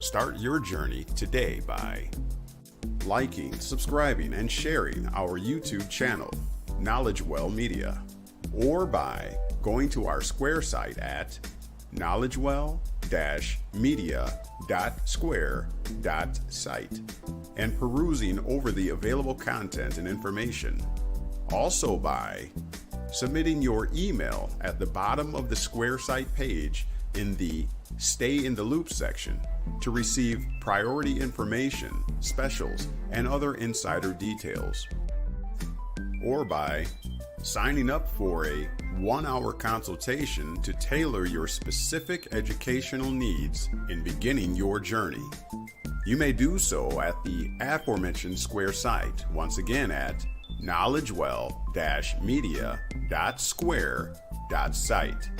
Start your journey today by liking, subscribing, and sharing our YouTube channel, KnowledgeWell Media, or by going to our Square site at knowledgewell-media.square.site and perusing over the available content and information. Also by submitting your email at the bottom of the Square site page in the Stay in the Loop section to receive priority information, specials, and other insider details. Or by signing up for a 1-hour consultation to tailor your specific educational needs in beginning your journey. You may do so at the aforementioned Square site, once again at knowledgewell-media.square.site.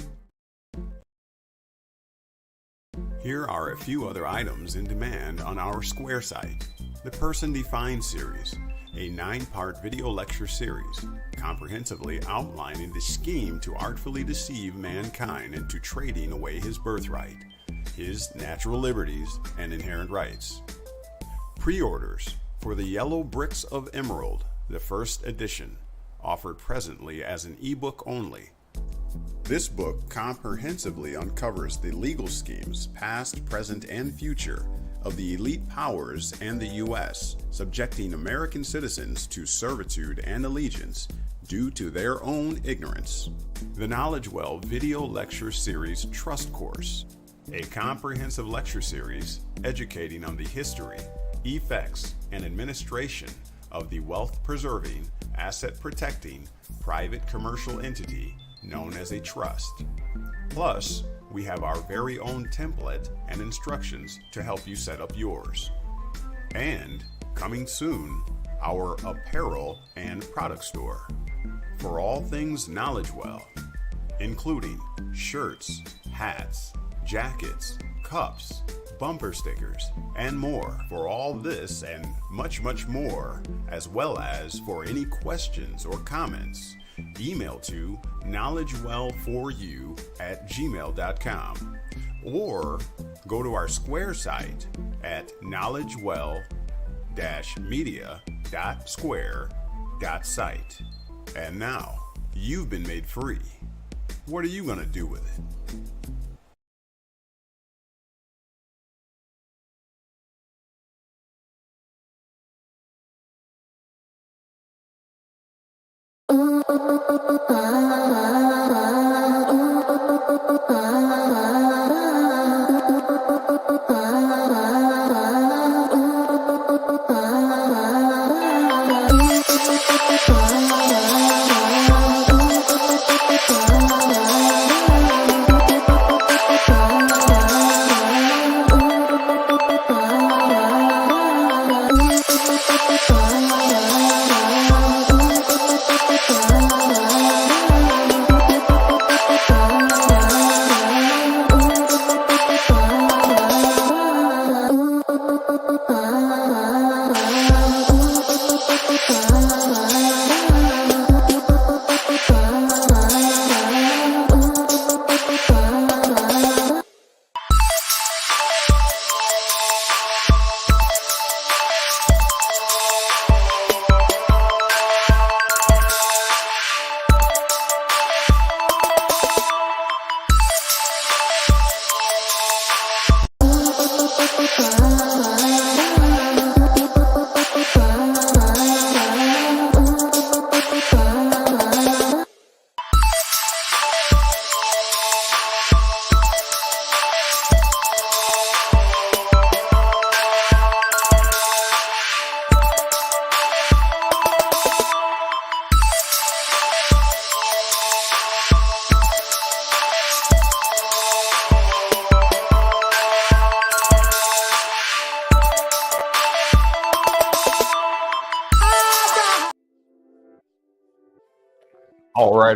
Here are a few other items in demand on our Square site. The Person Defined series, a 9-part video lecture series, comprehensively outlining the scheme to artfully deceive mankind into trading away his birthright, his natural liberties, and inherent rights. Pre-orders for The Yellow Bricks of Emerald, the first edition, offered presently as an ebook only. This book comprehensively uncovers the legal schemes, past, present, and future, of the elite powers and the U.S., subjecting American citizens to servitude and allegiance due to their own ignorance. The KnowledgeWell Video Lecture Series Trust Course, a comprehensive lecture series educating on the history, effects, and administration of the wealth-preserving, asset-protecting, private commercial entity known as a trust. Plus, we have our very own template and instructions to help you set up yours. And, coming soon, our apparel and product store for all things KnowledgeWell, including shirts, hats, jackets, cups, bumper stickers, and more. For all this and much, much more, as well as for any questions or comments, email to knowledgewell4u@gmail.com or go to our Square site at knowledgewell-media.square.site. And now, you've been made free. What are you going to do with it?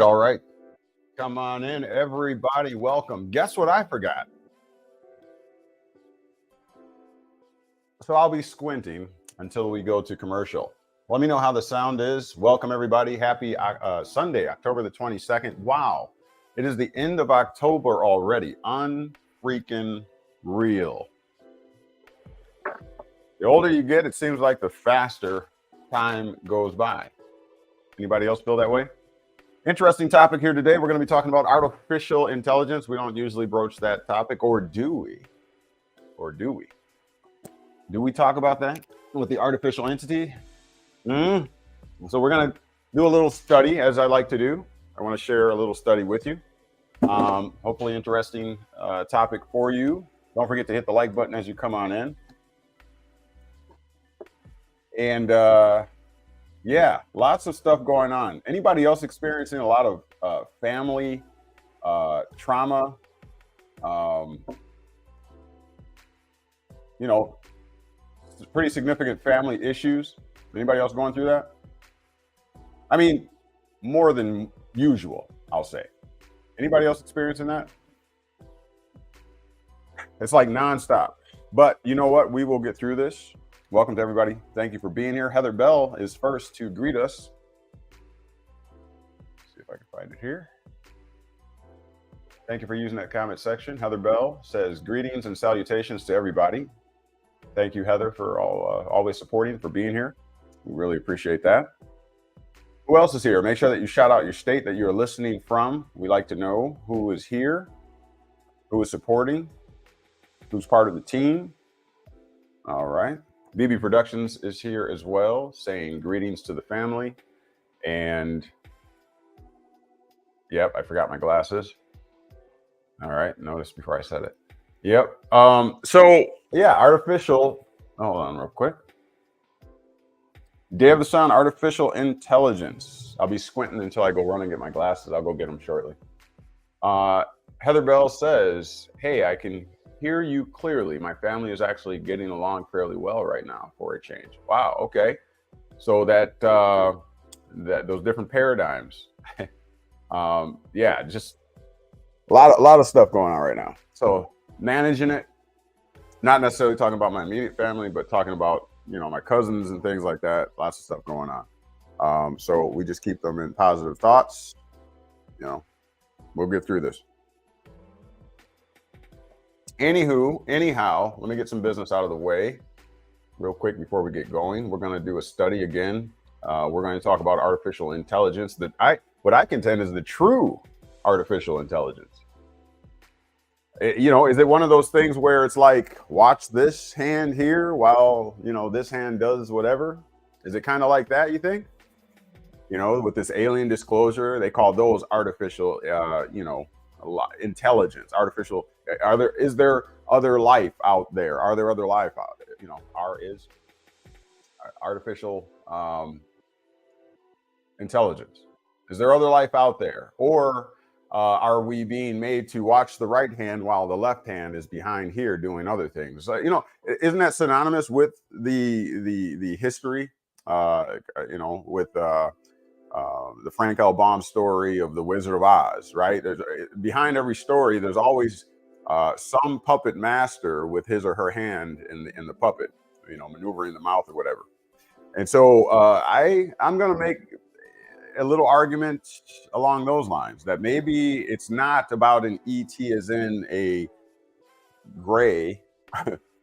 All right. Come on in, everybody. Welcome. Guess what I forgot? So I'll be squinting until we go to commercial. Let me know how the sound is. Welcome, everybody. Happy Sunday, October the 22nd. Wow. It is the end of October already. Unfreaking real. The older you get, it seems like the faster time goes by. Anybody else feel that way? Interesting topic here today. We're going to be talking about artificial intelligence. We don't usually broach that topic, or do we? Or do we? Do we talk about that with the artificial entity? So we're going to do a little study, as I like to do. I want to share a little study with you. Hopefully interesting topic for you. Don't forget to hit the like button as you come on in. And yeah, lots of stuff going on. Anybody else experiencing a lot of family trauma? You know, pretty significant family issues. Anybody else going through that? I mean, more than usual, I'll say. Anybody else experiencing that? It's like nonstop. But you know what? We will get through this. Welcome to everybody. Thank you for being here. Heather Bell is first to greet us. Let's see if I can find it here. Thank you for using that comment section. Heather Bell says, greetings and salutations to everybody. Thank you, Heather, for always supporting, for being here. We really appreciate that. Who else is here? Make sure that you shout out your state that you're listening from. We like to know who is here, who is supporting, who's part of the team. All right. BB Productions is here as well, saying greetings to the family. And yep, I forgot my glasses. All right, notice before I said it. Yep. So yeah, artificial. Hold on real quick. Day of the Sun, artificial intelligence. I'll be squinting until I go run and get my glasses. I'll go get them shortly. Heather Bell says, hey, I can hear you clearly. My family is actually getting along fairly well right now for a change. Wow. Okay. So that those different paradigms. Yeah, just a lot of stuff going on right now. So managing it, not necessarily talking about my immediate family, but talking about, you know, my cousins and things like that. Lots of stuff going on. So we just keep them in positive thoughts. You know, we'll get through this. Anyhow, let me get some business out of the way real quick before we get going. We're going to do a study again. We're going to talk about artificial intelligence, what I contend is the true artificial intelligence. You know, is it one of those things where it's like, watch this hand here while, you know, this hand does whatever? Is it kind of like that, you think? You know, with this alien disclosure, they call those artificial, you know, intelligence, artificial. Is there other life out there? Are there other life out there? You know, artificial intelligence. Is there other life out there? Or are we being made to watch the right hand while the left hand is behind here doing other things? You know, isn't that synonymous with the history? You know, with the Frank L. Baum story of the Wizard of Oz, right? Behind every story, there's always some puppet master with his or her hand in the puppet, you know, maneuvering the mouth or whatever. And so I'm going to make a little argument along those lines that maybe it's not about an ET as in a gray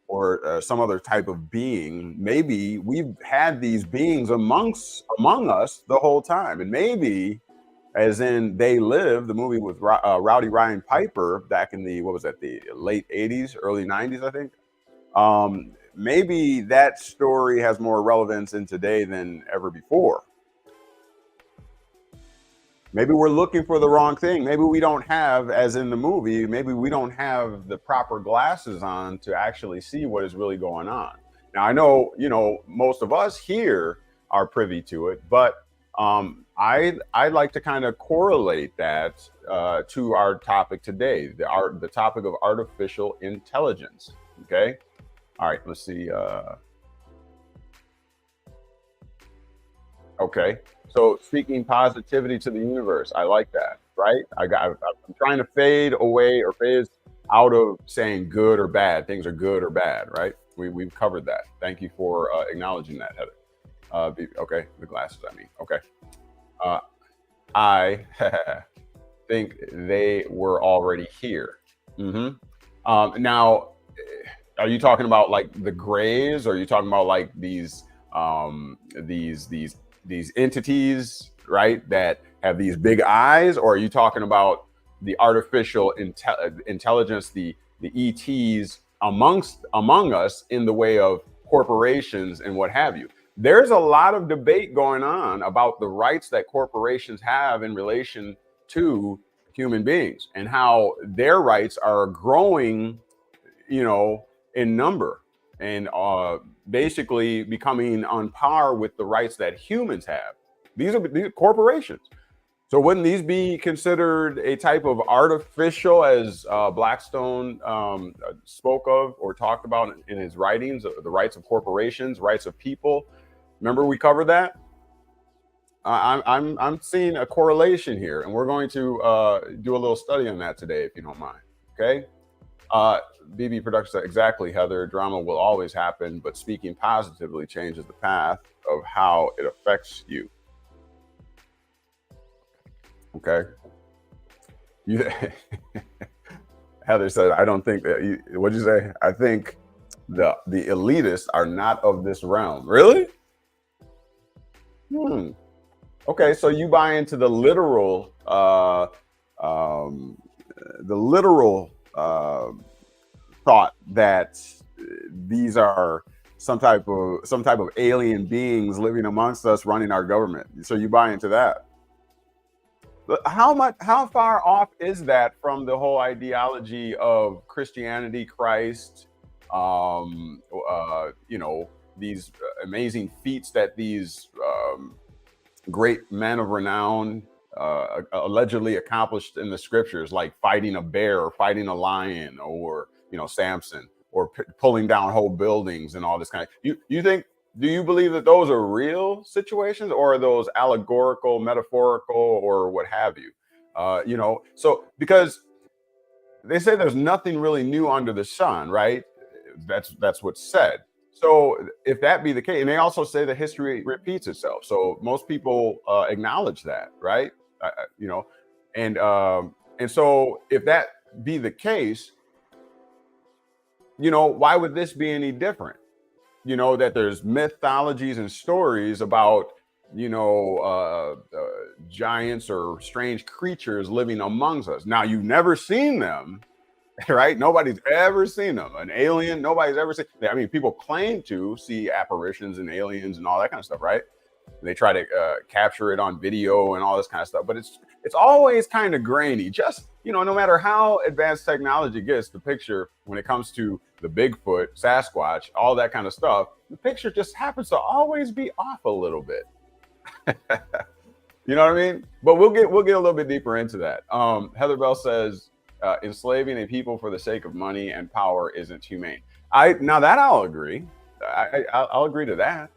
or some other type of being. Maybe we've had these beings among us the whole time, and maybe as in They Live, the movie with Rowdy Ryan Piper back in the, what was that, the late 80s, early 90s, I think. Maybe that story has more relevance in today than ever before. Maybe we're looking for the wrong thing. Maybe we don't have, as in the movie, maybe we don't have the proper glasses on to actually see what is really going on. Now, I know, you know, most of us here are privy to it, but I'd like to kind of correlate that to our topic today, the topic of artificial intelligence. Okay. All right. Let's see. Okay. So speaking positivity to the universe, I like that, right? I'm trying to fade away or phase out of saying good or bad. Things are good or bad, right? We've covered that. Thank you for acknowledging that, Heather. Okay, the glasses, I mean. Okay. I think they were already here. Now, Are you talking about like the grays, or are you talking about like these entities, right, that have these big eyes, or are you talking about the artificial intelligence, the ETs among us in the way of corporations and what have you? There's a lot of debate going on about the rights that corporations have in relation to human beings and how their rights are growing, in number, and basically becoming on par with the rights that humans have. These are corporations. So wouldn't these be considered a type of artificial, as Blackstone spoke of or talked about in his writings, the rights of corporations, rights of people? Remember we covered that? I'm seeing a correlation here, and we're going to do a little study on that today, if you don't mind. Okay. BB Productions said, exactly, Heather. Drama will always happen, but speaking positively changes the path of how it affects you. Okay. Heather said, I don't think that. What'd you say? I think the elitists are not of this realm. Really? Okay, so you buy into the literal, thought that these are some type of alien beings living amongst us, running our government. So you buy into that. But how far off is that from the whole ideology of Christianity, Christ, these amazing feats that these great men of renown allegedly accomplished in the scriptures, like fighting a bear or fighting a lion, or Samson, or pulling down whole buildings and all this kind of. Do you believe that those are real situations, or are those allegorical, metaphorical, or what have you? So because they say there's nothing really new under the sun, right? That's what's said. So if that be the case, and they also say that history repeats itself. So most people acknowledge that, right? And so if that be the case, why would this be any different? That there's mythologies and stories about, giants or strange creatures living amongst us. Now, you've never seen them, right? Nobody's ever seen them. An alien, nobody's ever seen. I mean, people claim to see apparitions and aliens and all that kind of stuff, right? They try to capture it on video and all this kind of stuff, but it's always kind of grainy. Just, no matter how advanced technology gets, the picture, when it comes to the Bigfoot, Sasquatch, all that kind of stuff, the picture just happens to always be off a little bit. You know what I mean? But we'll get a little bit deeper into that. Heather Bell says, enslaving a people for the sake of money and power isn't humane. Now that I'll agree. I'll agree to that.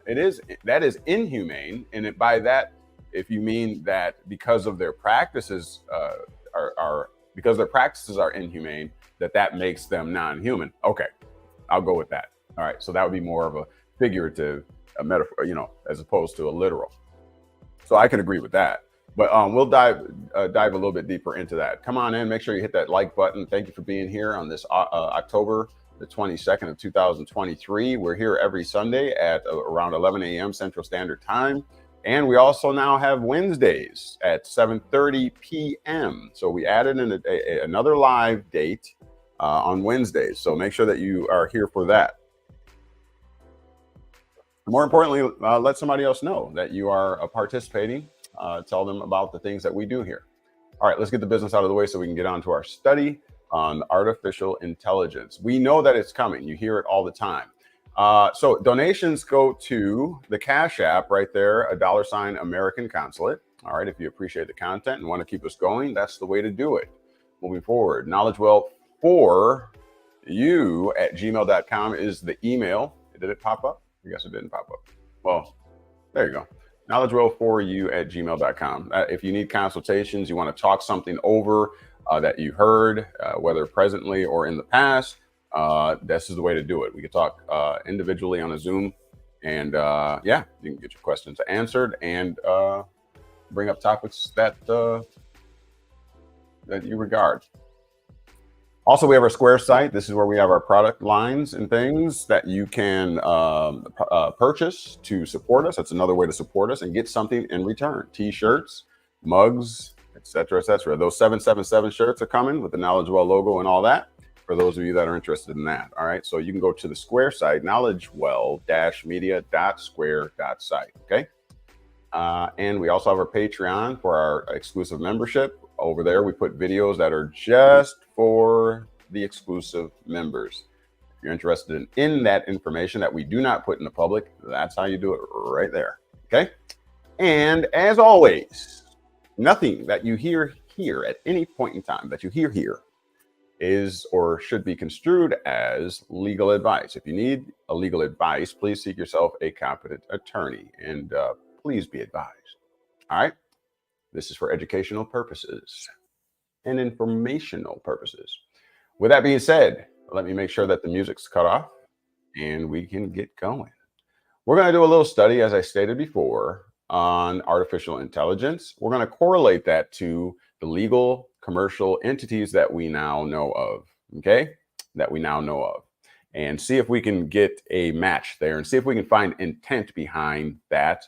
That is inhumane, and by that, if you mean that because of their practices because their practices are inhumane, that makes them non-human. Okay, I'll go with that. All right, so that would be more of a figurative, a metaphor, as opposed to a literal. So I can agree with that. But we'll dive a little bit deeper into that. Come on in, make sure you hit that like button. Thank you for being here on this October the 22nd of 2023. We're here every Sunday at around 11 a.m. Central Standard Time. And we also now have Wednesdays at 7:30 p.m. So we added in another live date on Wednesdays. So make sure that you are here for that. More importantly, let somebody else know that you are participating. Tell them about the things that we do here. All right, let's get the business out of the way so we can get on to our study on artificial intelligence. We know that it's coming. You hear it all the time. So donations go to the Cash App right there, $, AmericanConsulate. All right, if you appreciate the content and want to keep us going, that's the way to do it. Moving forward, KnowledgeWell for you at gmail.com is the email. Did it pop up? I guess it didn't pop up. Well, there you go. KnowledgeWell for you at gmail.com. If you need consultations, you want to talk something over that you heard, whether presently or in the past, this is the way to do it. We can talk individually on a Zoom, and you can get your questions answered and bring up topics that you regard. Also, we have our Square site. This is where we have our product lines and things that you can purchase to support us. That's another way to support us and get something in return. T-shirts, mugs, etc., etc. Those 777 shirts are coming with the KnowledgeWell logo and all that. For those of you that are interested in that. All right. So you can go to the Square site, knowledgewell-media.square.site. Okay. And we also have our Patreon for our exclusive membership. Over there, we put videos that are just for the exclusive members. If you're interested in that information that we do not put in the public, that's how you do it right there. Okay. And as always, nothing that you hear here at any point in time that you hear here is or should be construed as legal advice. If you need a legal advice, please seek yourself a competent attorney and please be advised. All right. This is for educational purposes and informational purposes. With that being said, let me make sure that the music's cut off and we can get going. We're going to do a little study, as I stated before, on artificial intelligence. We're going to correlate that to the legal commercial entities that we now know of, okay? That we now know of. And see if we can get a match there and see if we can find intent behind that.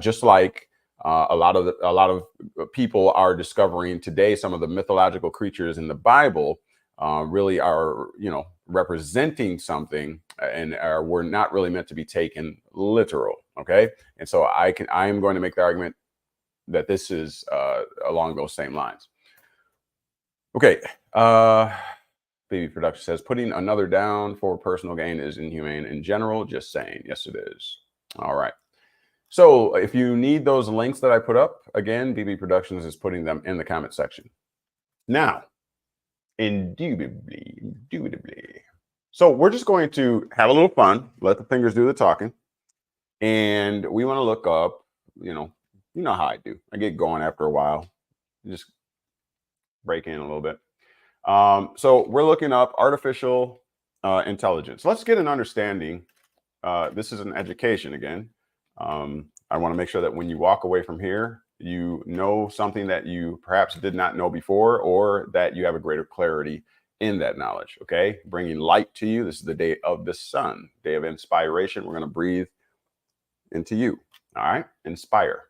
Just like a lot of people are discovering today, some of the mythological creatures in the Bible really are, representing something and were not really meant to be taken literal. Okay, and so I am going to make the argument that this is along those same lines. Okay, Baby Production says putting another down for personal gain is inhumane in general. Just saying, yes, it is. All right. So if you need those links that I put up, again, BB Productions is putting them in the comment section. Now, indubitably. So we're just going to have a little fun, let the fingers do the talking. And we want to look up, you know how I do. I get going after a while, just break in a little bit. So we're looking up artificial intelligence. Let's get an understanding. This is an education again. I want to make sure that when you walk away from here, you know something that you perhaps did not know before, or that you have a greater clarity in that knowledge. Okay, bringing light to you. This is the day of the sun, day of inspiration. We're going to breathe into you. All right, inspire.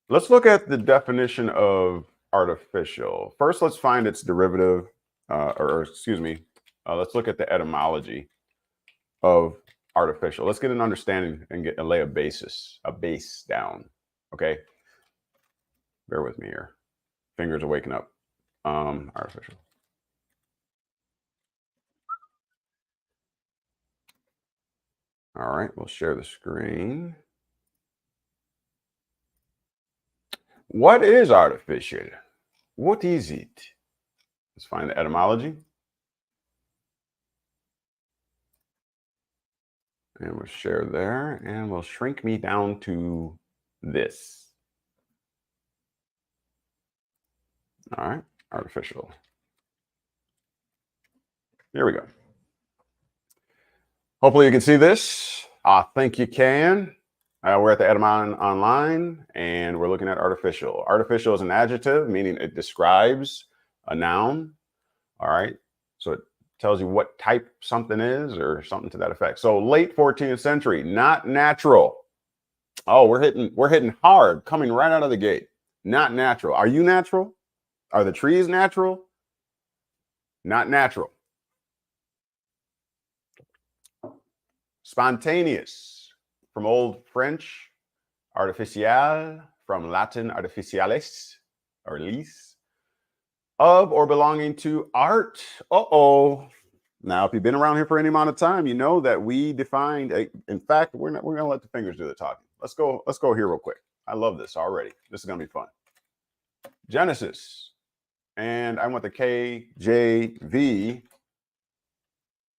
Let's look at the definition of artificial. First, let's find its derivative, let's look at the etymology of artificial. Let's get an understanding and lay a base down. Okay, bear with me here. Fingers are waking up. Artificial. All right, we'll share the screen. What is artificial? What is it? Let's find the etymology. And we'll share there, and we'll shrink me down to this. All right, artificial. Here we go. Hopefully you can see this. I think you can. We're at the Etymon online, and we're looking at artificial. Artificial is an adjective, meaning it describes a noun. All right, so it tells you what type something is or something to that effect. So late 14th century, not natural. Oh, we're hitting hard, coming right out of the gate. Not natural. Are you natural? Are the trees natural? Not natural. Spontaneous, from Old French, artificial, from Latin artificialis, or lis, of or belonging to art. Now, if you've been around here for any amount of time, you know that we defined in fact, we're going to let the fingers do the talking. Let's go here real quick. I love this already. This is going to be fun. Genesis. And I want the KJV.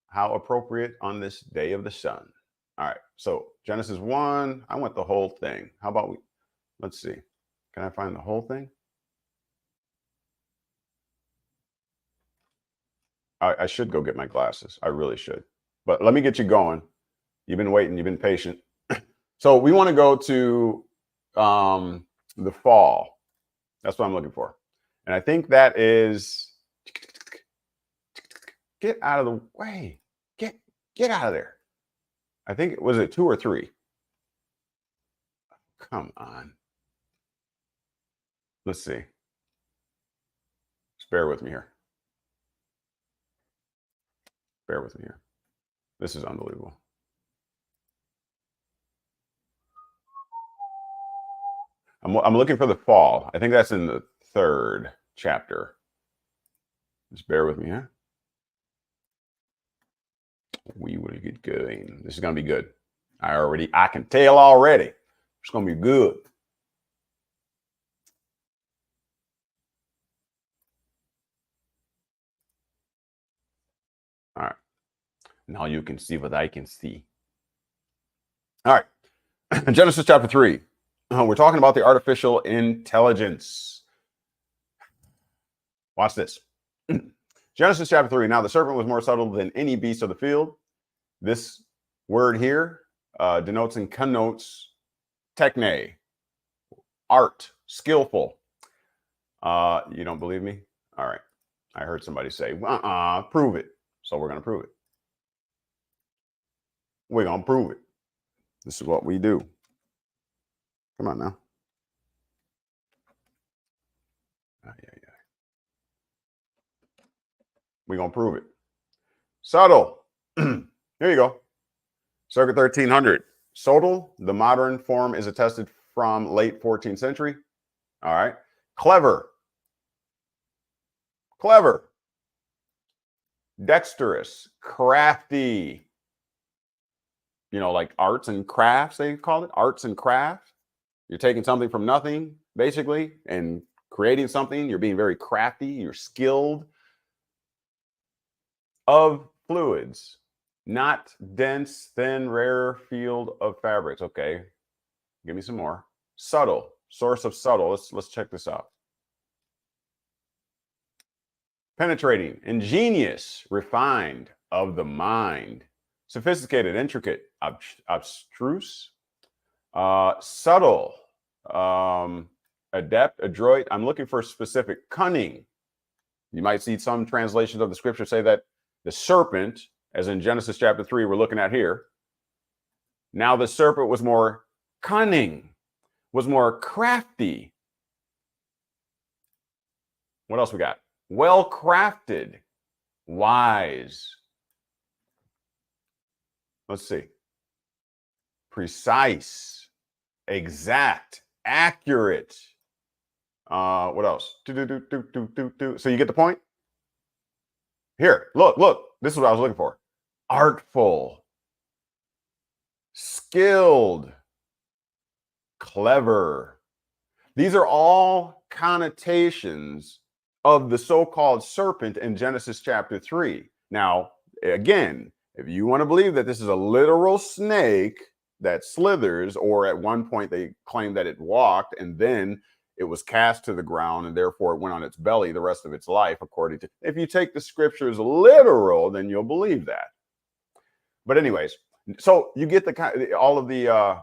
How appropriate on this day of the sun. All right. So Genesis 1, I want the whole thing. How about let's see. Can I find the whole thing? I should go get my glasses. I really should. But let me get you going. You've been waiting. You've been patient. So we want to go to the fall. That's what I'm looking for. And I think that is Get out of the way. Get out of there. I think, was it 2 or 3? Come on. Let's see. Just bear with me here. Bear with me here. This is unbelievable. I'm looking for the fall. I think that's in the 3rd chapter. Just bear with me, huh? We will get going. This is going to be good. I can tell already. It's going to be good. All right. Now you can see what I can see. All right. Genesis chapter 3. We're talking about the artificial intelligence. Watch this. Genesis chapter 3. Now the serpent was more subtle than any beast of the field. This word here denotes and connotes techne, art, skillful. You don't believe me? All right. I heard somebody say, prove it. So we're going to prove it. We're going to prove it. This is what we do. Come on now. We're going to prove it. Subtle. Here you go. Circa 1300. Subtle, the modern form, is attested from late 14th century. All right. Clever. Clever. Dexterous. Crafty. You know, like arts and crafts, they call it. Arts and crafts. You're taking something from nothing, basically, and creating something. You're being very crafty. You're skilled. Of fluids. Not dense, thin, rare field of fabrics. Okay. Give me some more. Subtle. Source of subtle. Let's check this out. Penetrating. Ingenious. Refined. Of the mind. Sophisticated. Intricate. Abstruse. Subtle. Adept. Adroit. I'm looking for specific. Cunning. You might see some translations of the scripture say that the serpent, as in Genesis chapter 3, we're looking at here. Now the serpent was more cunning, was more crafty. What else we got? Well crafted, wise. Let's see. Precise, exact, accurate. What else? So you get the point? Here, look. This is what I was looking for. Artful, skilled, clever. These are all connotations of the so-called serpent in Genesis chapter 3. Now, again, if you want to believe that this is a literal snake that slithers, or at one point they claim that it walked and then it was cast to the ground and therefore it went on its belly the rest of its life, according to, if you take the scriptures literal, then you'll believe that. But anyways, so you get all of the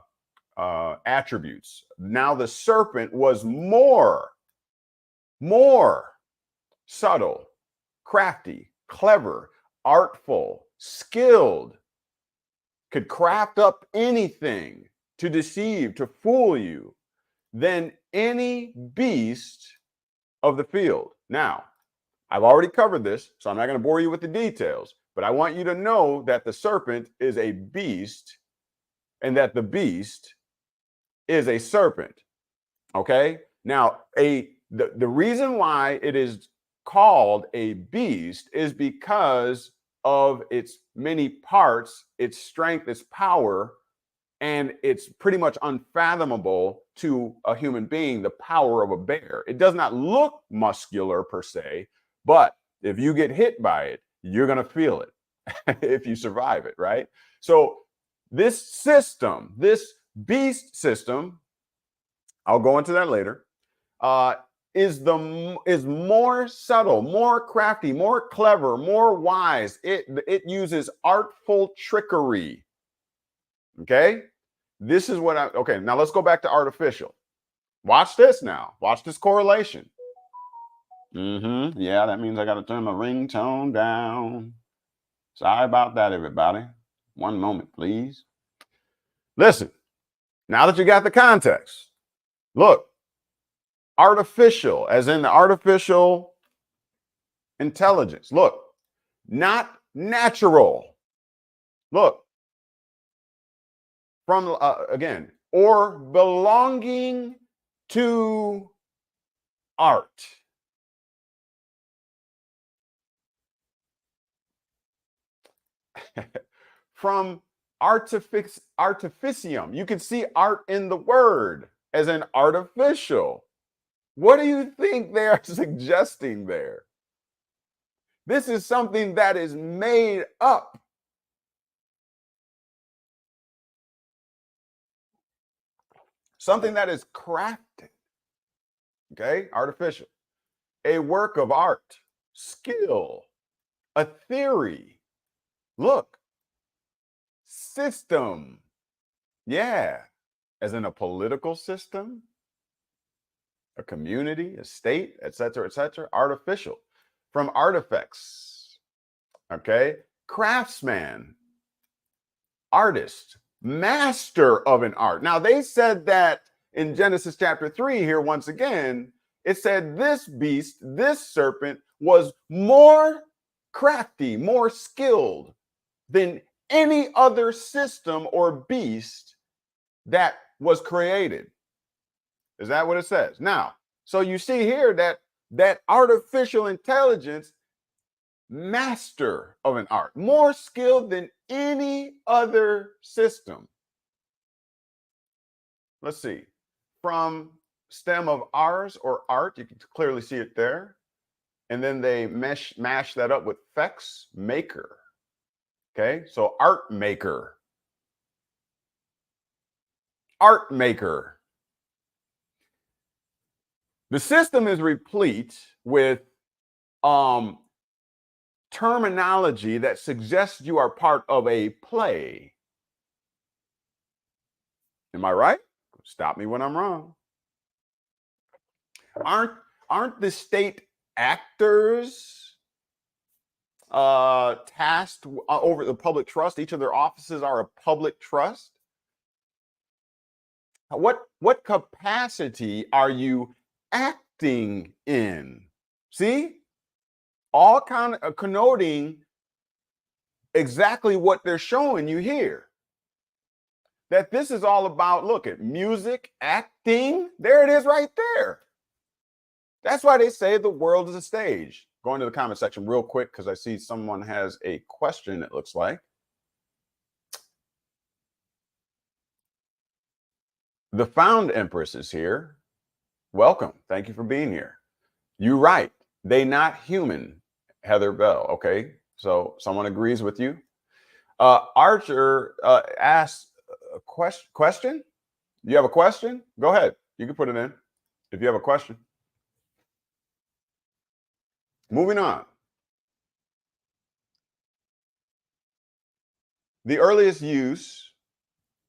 attributes. Now the serpent was more subtle, crafty, clever, artful, skilled, could craft up anything to deceive, to fool you, than any beast of the field. Now, I've already covered this, so I'm not going to bore you with the details, but I want you to know that the serpent is a beast and that the beast is a serpent. Okay? Now, the reason why it is called a beast is because of its many parts, its strength, its power, and it's pretty much unfathomable to a human being, the power of a bear. It does not look muscular per se, but if you get hit by it, you're going to feel it if you survive it, right? So this system, this beast system, I'll go into that later, is more subtle, more crafty, more clever, more wise. It uses artful trickery. Okay? This is what okay, now let's go back to artificial. Watch this now. Watch this correlation. Yeah, that means I got to turn my ringtone down. Sorry about that, everybody. One moment, please. Listen, now that you got the context, look, artificial, as in the artificial intelligence. Look, not natural. Look, from, again, or belonging to art. From artificium. You can see art in the word, as in artificial. What do you think they are suggesting there? This is something that is made up. Something that is crafted. Okay, artificial. A work of art, skill, a theory. Look, system. Yeah, as in a political system, a community, a state, etc., etc. Artificial. From artifacts. Okay, craftsman, artist, master of an art. Now, they said that in Genesis chapter 3 here, once again, it said this beast, this serpent, was more crafty, more skilled than any other system or beast that was created. Is that what it says? Now, so you see here that artificial intelligence, master of an art, more skilled than any other system. Let's see. From stem of ars or art, you can clearly see it there. And then they mash that up with fex, maker. Okay, so art maker. Art maker. The system is replete with terminology that suggests you are part of a play. Am I right? Stop me when I'm wrong. Aren't the state actors tasked over the public trust? Each of their offices are a public trust. What capacity are you acting in? See, all kind of connoting exactly what they're showing you here. That this is all about, look at music, acting. There it is right there. That's why they say the world is a stage. Going to the comment section real quick because I see someone has a question, it looks like. The Found Empress is here. Welcome. Thank you for being here. You're right. They not human, Heather Bell. Okay. So someone agrees with you. Archer asked a question. You have a question? Go ahead. You can put it in if you have a question. Moving on. The earliest use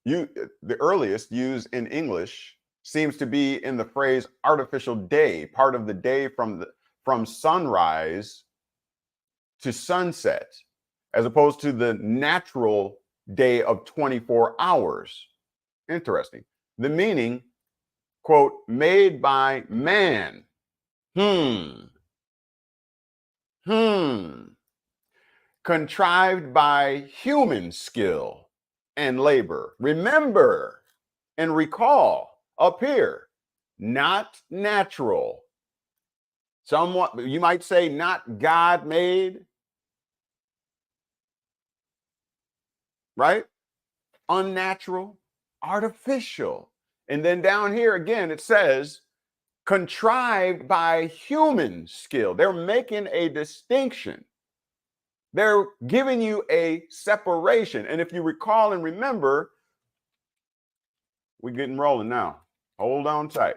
in English seems to be in the phrase artificial day, part of the day from sunrise to sunset, as opposed to the natural day of 24 hours. Interesting. The meaning, quote, made by man. Contrived by human skill and labor. Remember and recall up here, not natural. Somewhat, you might say, not God made, right? Unnatural, artificial. And then down here again, it says contrived by human skill. They're making a distinction. They're giving you a separation. And if you recall and remember, we're getting rolling now. Hold on tight.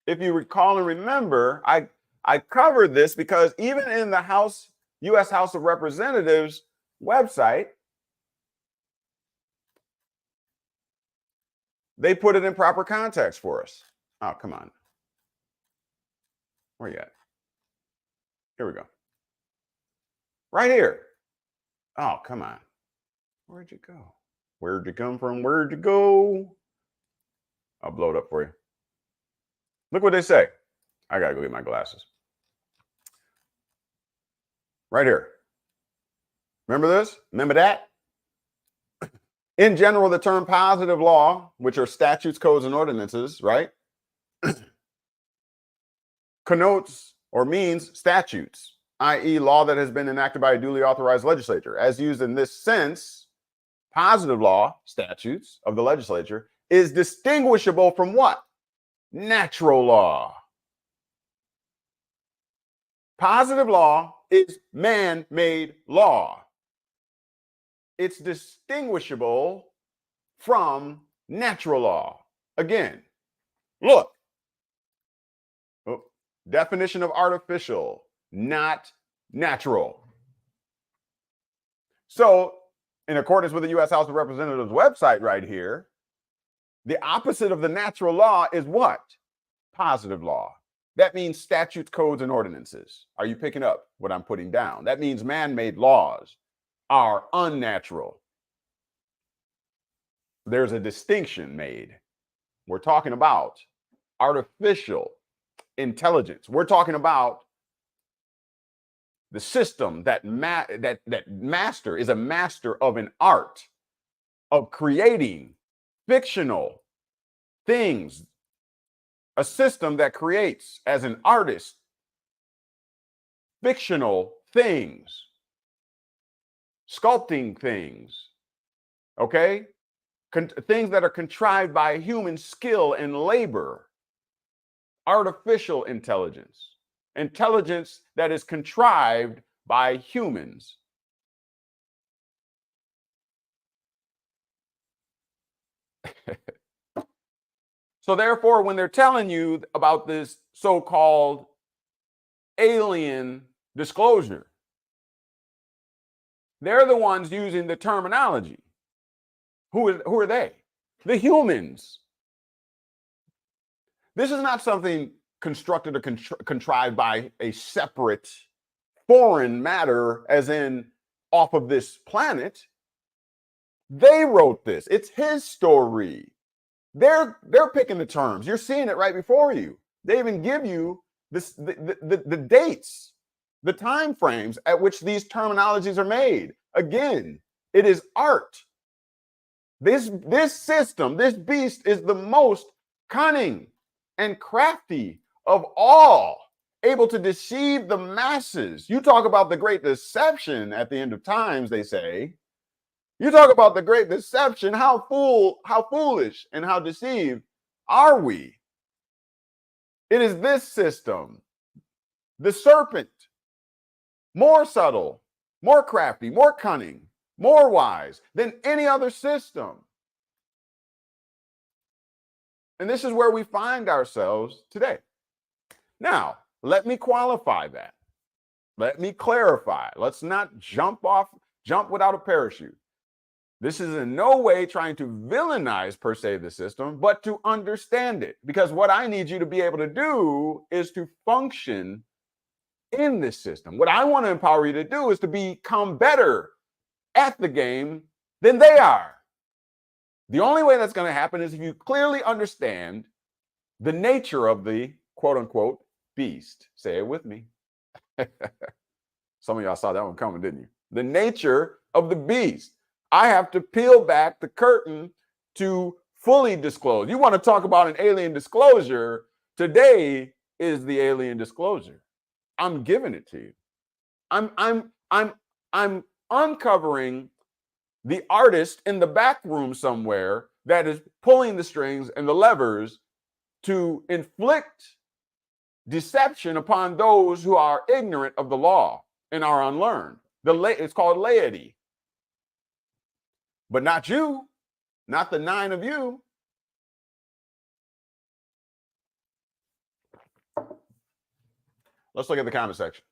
If you recall and remember, I covered this because even in the U.S. House of Representatives website, they put it in proper context for us. Oh, come on. Where you at? Here we go. Right here. Oh, come on. Where'd you go? Where'd you come from? Where'd you go? I'll blow it up for you. Look what they say. I gotta go get my glasses. Right here. Remember this? Remember that? In general, the term positive law, which are statutes, codes, and ordinances, right, connotes or means statutes, i.e. law that has been enacted by a duly authorized legislature. As used in this sense, positive law, statutes of the legislature, is distinguishable from what? Natural law. Positive law is man-made law. It's distinguishable from natural law. Again, look. Oh, definition of artificial, not natural. So, in accordance with the U.S. House of Representatives website right here, the opposite of the natural law is what? Positive law. That means statutes, codes, and ordinances. Are you picking up what I'm putting down? That means man-made laws are unnatural. There's a distinction made. We're talking about artificial intelligence. We're talking about the system that master is a master of an art of creating fictional things, a system that creates as an artist fictional things, sculpting things, okay? Things that are contrived by human skill and labor. Artificial intelligence. Intelligence that is contrived by humans. So therefore, when they're telling you about this so-called alien disclosure, they're the ones using the terminology. Who are they? The humans. This is not something constructed or contrived by a separate foreign matter, as in off of this planet. They wrote this. It's his story. They're picking the terms. You're seeing it right before you. They even give you this, the dates, the time frames at which these terminologies are made. Again, it is art. This system, this beast is the most cunning and crafty of all, able to deceive the masses. You talk about the great deception at the end of times, they say. You talk about the great deception. How foolish and how deceived are we? It is this system, the serpent, more subtle, more crafty, more cunning, more wise than any other system. And this is where we find ourselves today. Now, let me qualify that. Let me clarify. Let's not jump without a parachute. This is in no way trying to villainize per se the system, but to understand it. Because what I need you to be able to do is to function in this system. What I want to empower you to do is to become better at the game than they are. The only way that's going to happen is if you clearly understand the nature of the quote unquote beast. Say it with me. Some of y'all saw that one coming, didn't you? The nature of the beast. I have to peel back the curtain to fully disclose. You want to talk about an alien disclosure? Today is the alien disclosure. I'm giving it to you. I'm uncovering the artist in the back room somewhere that is pulling the strings and the levers to inflict deception upon those who are ignorant of the law and are unlearned. It's called laity. But not you, not the 9 of you. Let's look at the comment section.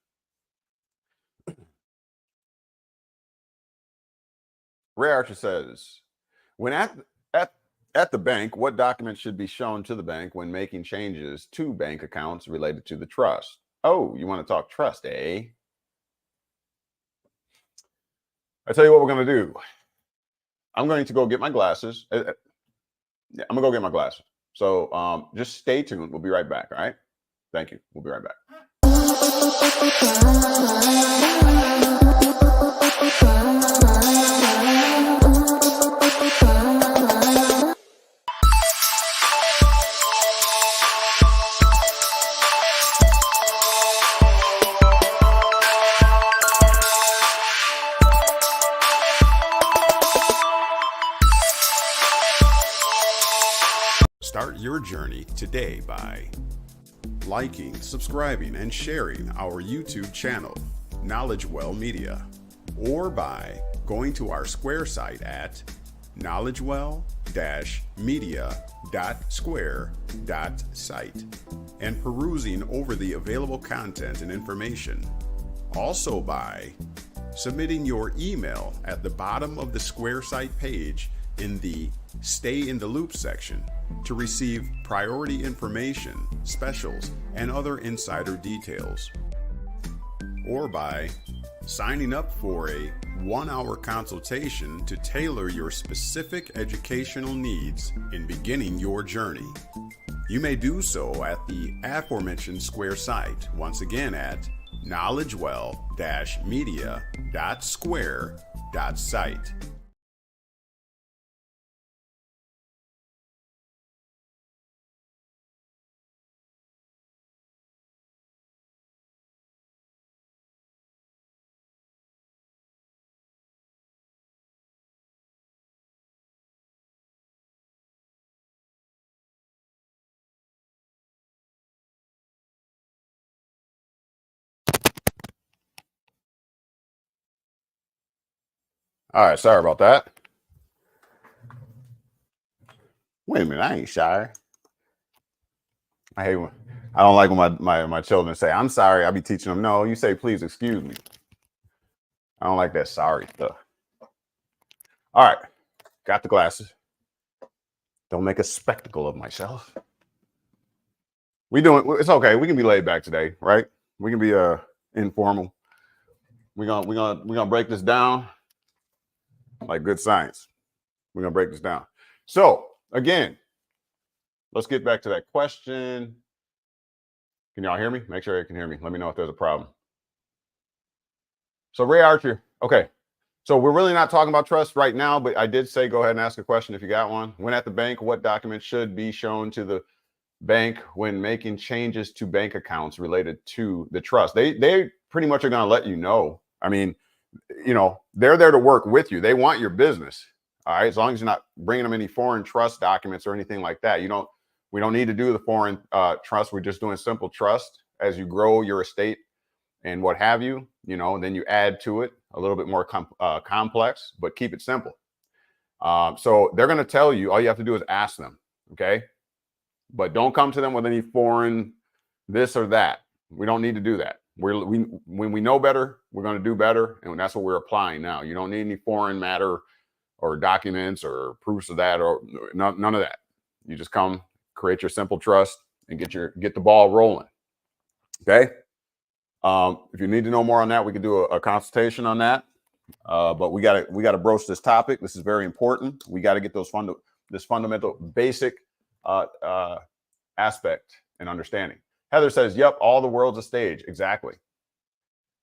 Ray Archer says, when at the bank, what documents should be shown to the bank when making changes to bank accounts related to the trust? Oh, you want to talk trust, eh? I tell you what we're going to do. I'm going to go get my glasses. Yeah, I'm going to go get my glasses. So just stay tuned. We'll be right back. All right. Thank you. We'll be right back. Start your journey today by liking, subscribing, and sharing our YouTube channel, KnowledgeWell Media, or by going to our Square site at knowledgewell-media.square.site and perusing over the available content and information. Also by submitting your email at the bottom of the Square site page in the Stay in the Loop section to receive priority information, specials, and other insider details. Or by signing up for a 1-hour consultation to tailor your specific educational needs in beginning your journey. You may do so at the aforementioned Square site, once again at knowledgewell-media.square.site. All right, sorry about that. Wait a minute, I ain't shy. I don't like when my children say, I'm sorry. I be teaching them, no, you say, please excuse me. I don't like that sorry stuff. All right, got the glasses. Don't make a spectacle of myself. It's okay. We can be laid back today, right? We can be informal. We're gonna break this down like good science. We're gonna break this down. So again, let's get back to that question. Can y'all hear me? Make sure you can hear me. Let me know if there's a problem. So Ray Archer, okay. So we're really not talking about trust right now, but I did say go ahead and ask a question if you got one. When at the bank, what documents should be shown to the bank when making changes to bank accounts related to the trust? They pretty much are going to let you know. I mean, you know, they're there to work with you. They want your business. All right. As long as you're not bringing them any foreign trust documents or anything like that. We don't need to do the foreign trust. We're just doing simple trust as you grow your estate and what have you, and then you add to it a little bit more complex, but keep it simple. So they're going to tell you, all you have to do is ask them. Okay. But don't come to them with any foreign this or that. We don't need to do that. When we know better, we're going to do better. And that's what we're applying now. You don't need any foreign matter or documents or proofs of that or none of that. You just come, create your simple trust and get the ball rolling. Okay. If you need to know more on that, we can do a consultation on that. But we got to broach this topic. This is very important. We got to get this fundamental basic aspect and understanding. Heather says, "Yep, all the world's a stage." Exactly.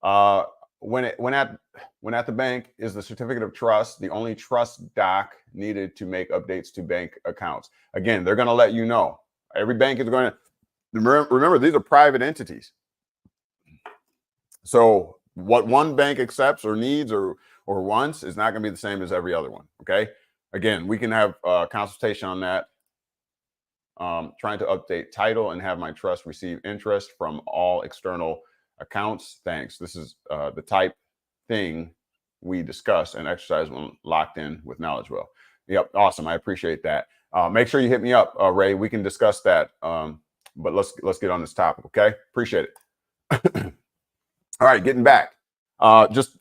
When at the bank is the certificate of trust, the only trust doc needed to make updates to bank accounts. Again, they're going to let you know. Every bank is going to remember these are private entities. So what one bank accepts or needs or wants is not going to be the same as every other one. Okay. Again, we can have a consultation on that. Trying to update title and have my trust receive interest from all external accounts. Thanks. This is the type thing we discuss and exercise when locked in with KnowledgeWell. Yep. Awesome. I appreciate that. Make sure you hit me up, Ray. We can discuss that. But let's get on this topic. Okay. Appreciate it. All right, getting back, just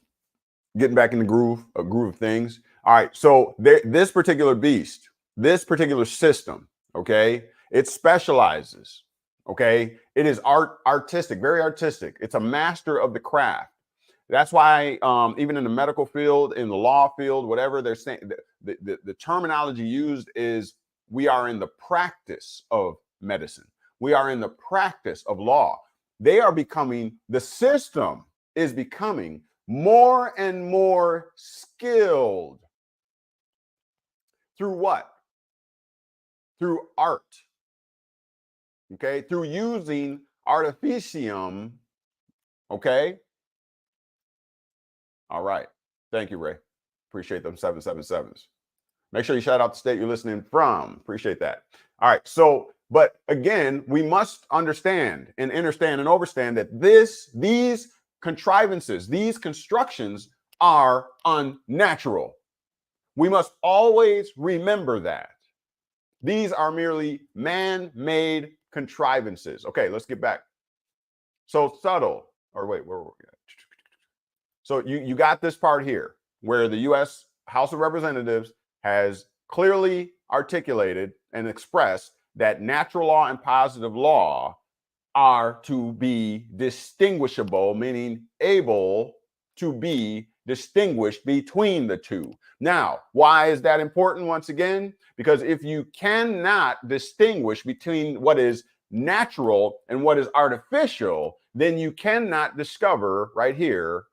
getting back in the groove of things. All right, so this particular beast, this particular system, okay, it specializes, Okay, it is artistic, very artistic. It's a master of the craft. That's why even in the medical field, in the law field, whatever they're saying, the terminology used is we are in the practice of medicine. We are in the practice of law. They are becoming, the system is becoming more and more skilled. Through what? Through art. Okay, through using artificium. Okay. All right. Thank you, Ray. Appreciate them 777s. Make sure you shout out the state you're listening from. Appreciate that. All right. So, but again, we must understand and understand and overstand that these contrivances, these constructions are unnatural. We must always remember that. These are merely man-made contrivances. Okay, let's get back. So subtle, or wait, where were we at? So you got this part here where the U.S. House of Representatives has clearly articulated and expressed that natural law and positive law are to be distinguishable, meaning able to be distinguished between the two. Now, why is that important? Once again, because if you cannot distinguish between what is natural and what is artificial, then you cannot discover right here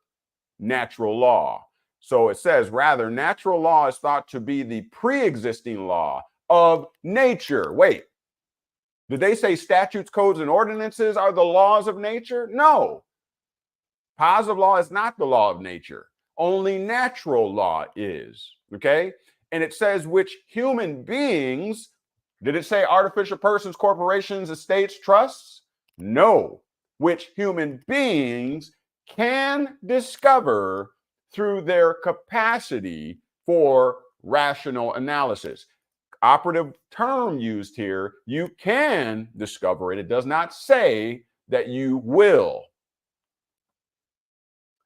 natural law. So it says, rather, natural law is thought to be the pre-existing law of nature. Wait, did they say statutes, codes, and ordinances are the laws of nature? No. Positive law is not the law of nature. Only natural law is. Okay? And it says which human beings, did it say artificial persons, corporations, estates, trusts? No. Which human beings can discover through their capacity for rational analysis. Operative term used here, you can discover it. It does not say that you will.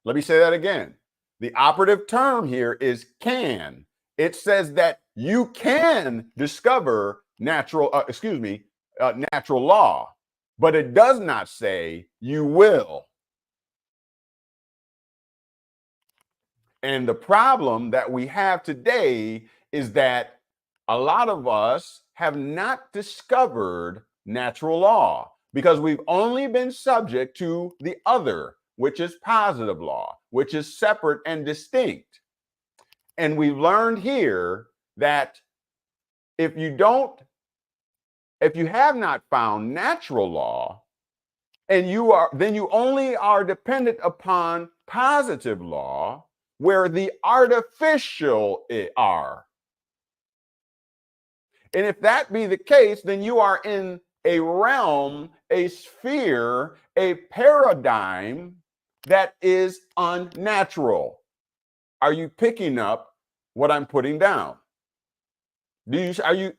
Let me say that again. The operative term here is can. It says that you can discover natural law, but it does not say you will. And the problem that we have today is that a lot of us have not discovered natural law because we've only been subject to the other, which is positive law, which is separate and distinct. And we've learned here that if you have not found natural law, and then you only are dependent upon positive law, where the artificial are. And if that be the case, then you are in a realm, a sphere, a paradigm that is unnatural. Are you picking up what I'm putting down? Yeah.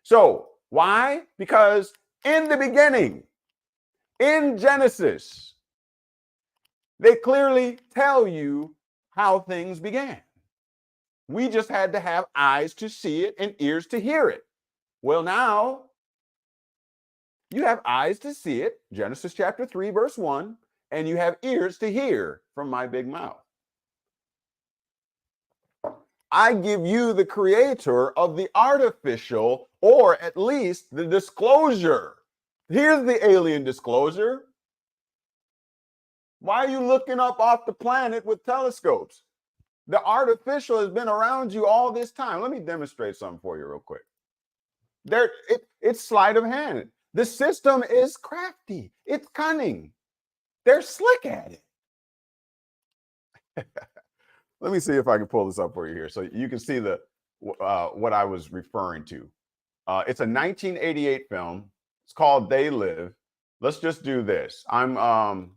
So why? Because in the beginning, in Genesis, they clearly tell you how things began. We just had to have eyes to see it and ears to hear it. Well, now you have eyes to see it, Genesis chapter 3, verse 1, and you have ears to hear from my big mouth. I give you the creator of the artificial, or at least the disclosure. Here's the alien disclosure. Why are you looking up off the planet with telescopes? The artificial has been around you all this time. Let me demonstrate something for you real quick. It's sleight of hand. The system is crafty. It's cunning. They're slick at it. Let me see if I can pull this up for you here so you can see what I was referring to. It's a 1988 film. It's called They Live. Let's just do this. I'm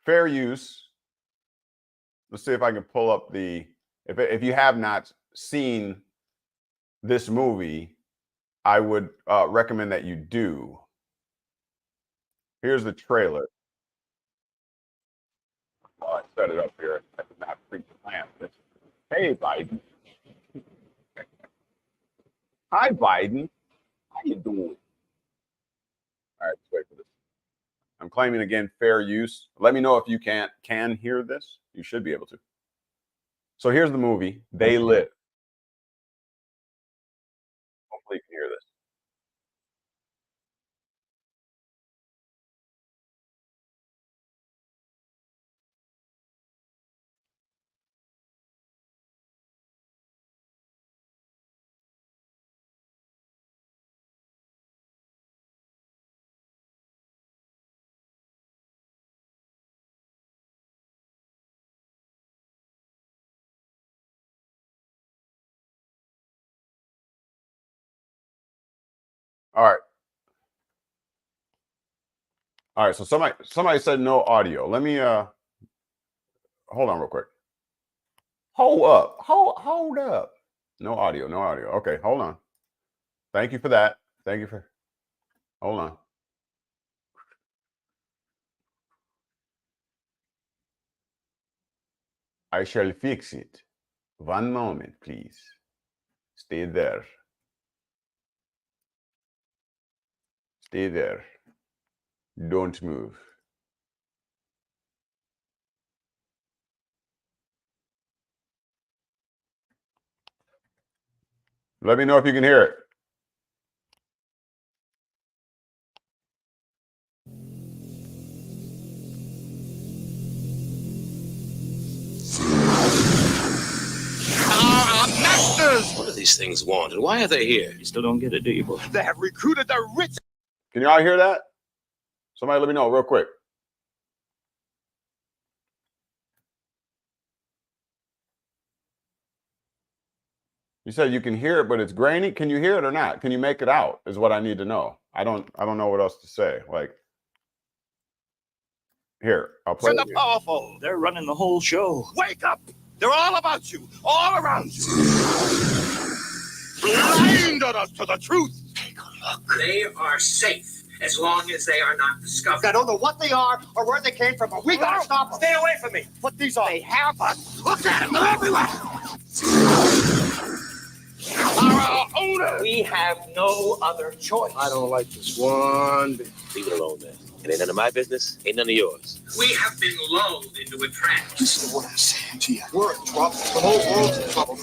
fair use. Let's see if I can pull up if you have not seen this movie, I would recommend that you do. Here's the trailer. I set it up here. I did not pre-plan this. Hey, Biden. Hi, Biden. How you doing? All right, let's wait for this. I'm claiming again fair use. Let me know if you can hear this. You should be able to. So here's the movie, They Live. Hopefully you can hear this. All right. All right. So somebody said no audio. Let me hold on real quick. Hold up. Hold up. No audio. No audio. Okay, hold on. Thank you for that. Thank you for hold on. I shall fix it. One moment, please. Stay there. Stay there. Don't move. Let me know if you can hear it. What do these things want, and why are they here? You still don't get it, do you, boy? They have recruited the rich. Can y'all hear that? Somebody let me know real quick. You said you can hear it, but it's grainy. Can you hear it or not? Can you make it out? Is what I need to know. I don't know what else to say. Like, here, I'll play. And the powerful. They're running the whole show. Wake up! They're all about you, all around you. Blinded us to the truth. Take a look. They are safe as long as they are not discovered. I don't know what they are or where they came from, but we gotta stop them. Stay away from me. Put these on. They have us. Look at them. They're everywhere. Our owner. We have no other choice. I don't like this one bit. Leave it alone, man. It ain't none of my business. Ain't none of yours. We have been lulled into a trance. Listen to what I'm saying to you. We're in trouble. The whole world's in trouble.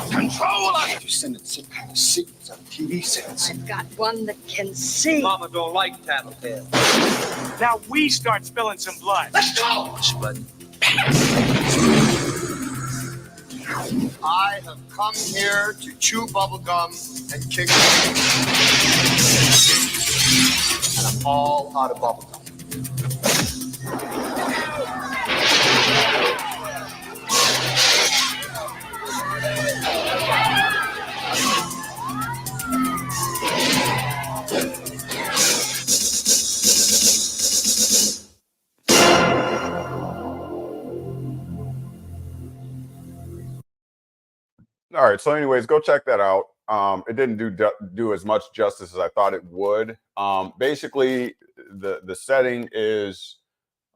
Control us. You're sending some kind of signals on TV sets. I've got one that can see. Mama don't like tattletale. Now we start spilling some blood. Let's go. But I have come here to chew bubblegum and kick and I'm all out of bubblegum. All right. So, anyways, go check that out. It didn't do as much justice as I thought it would. Basically, the setting is,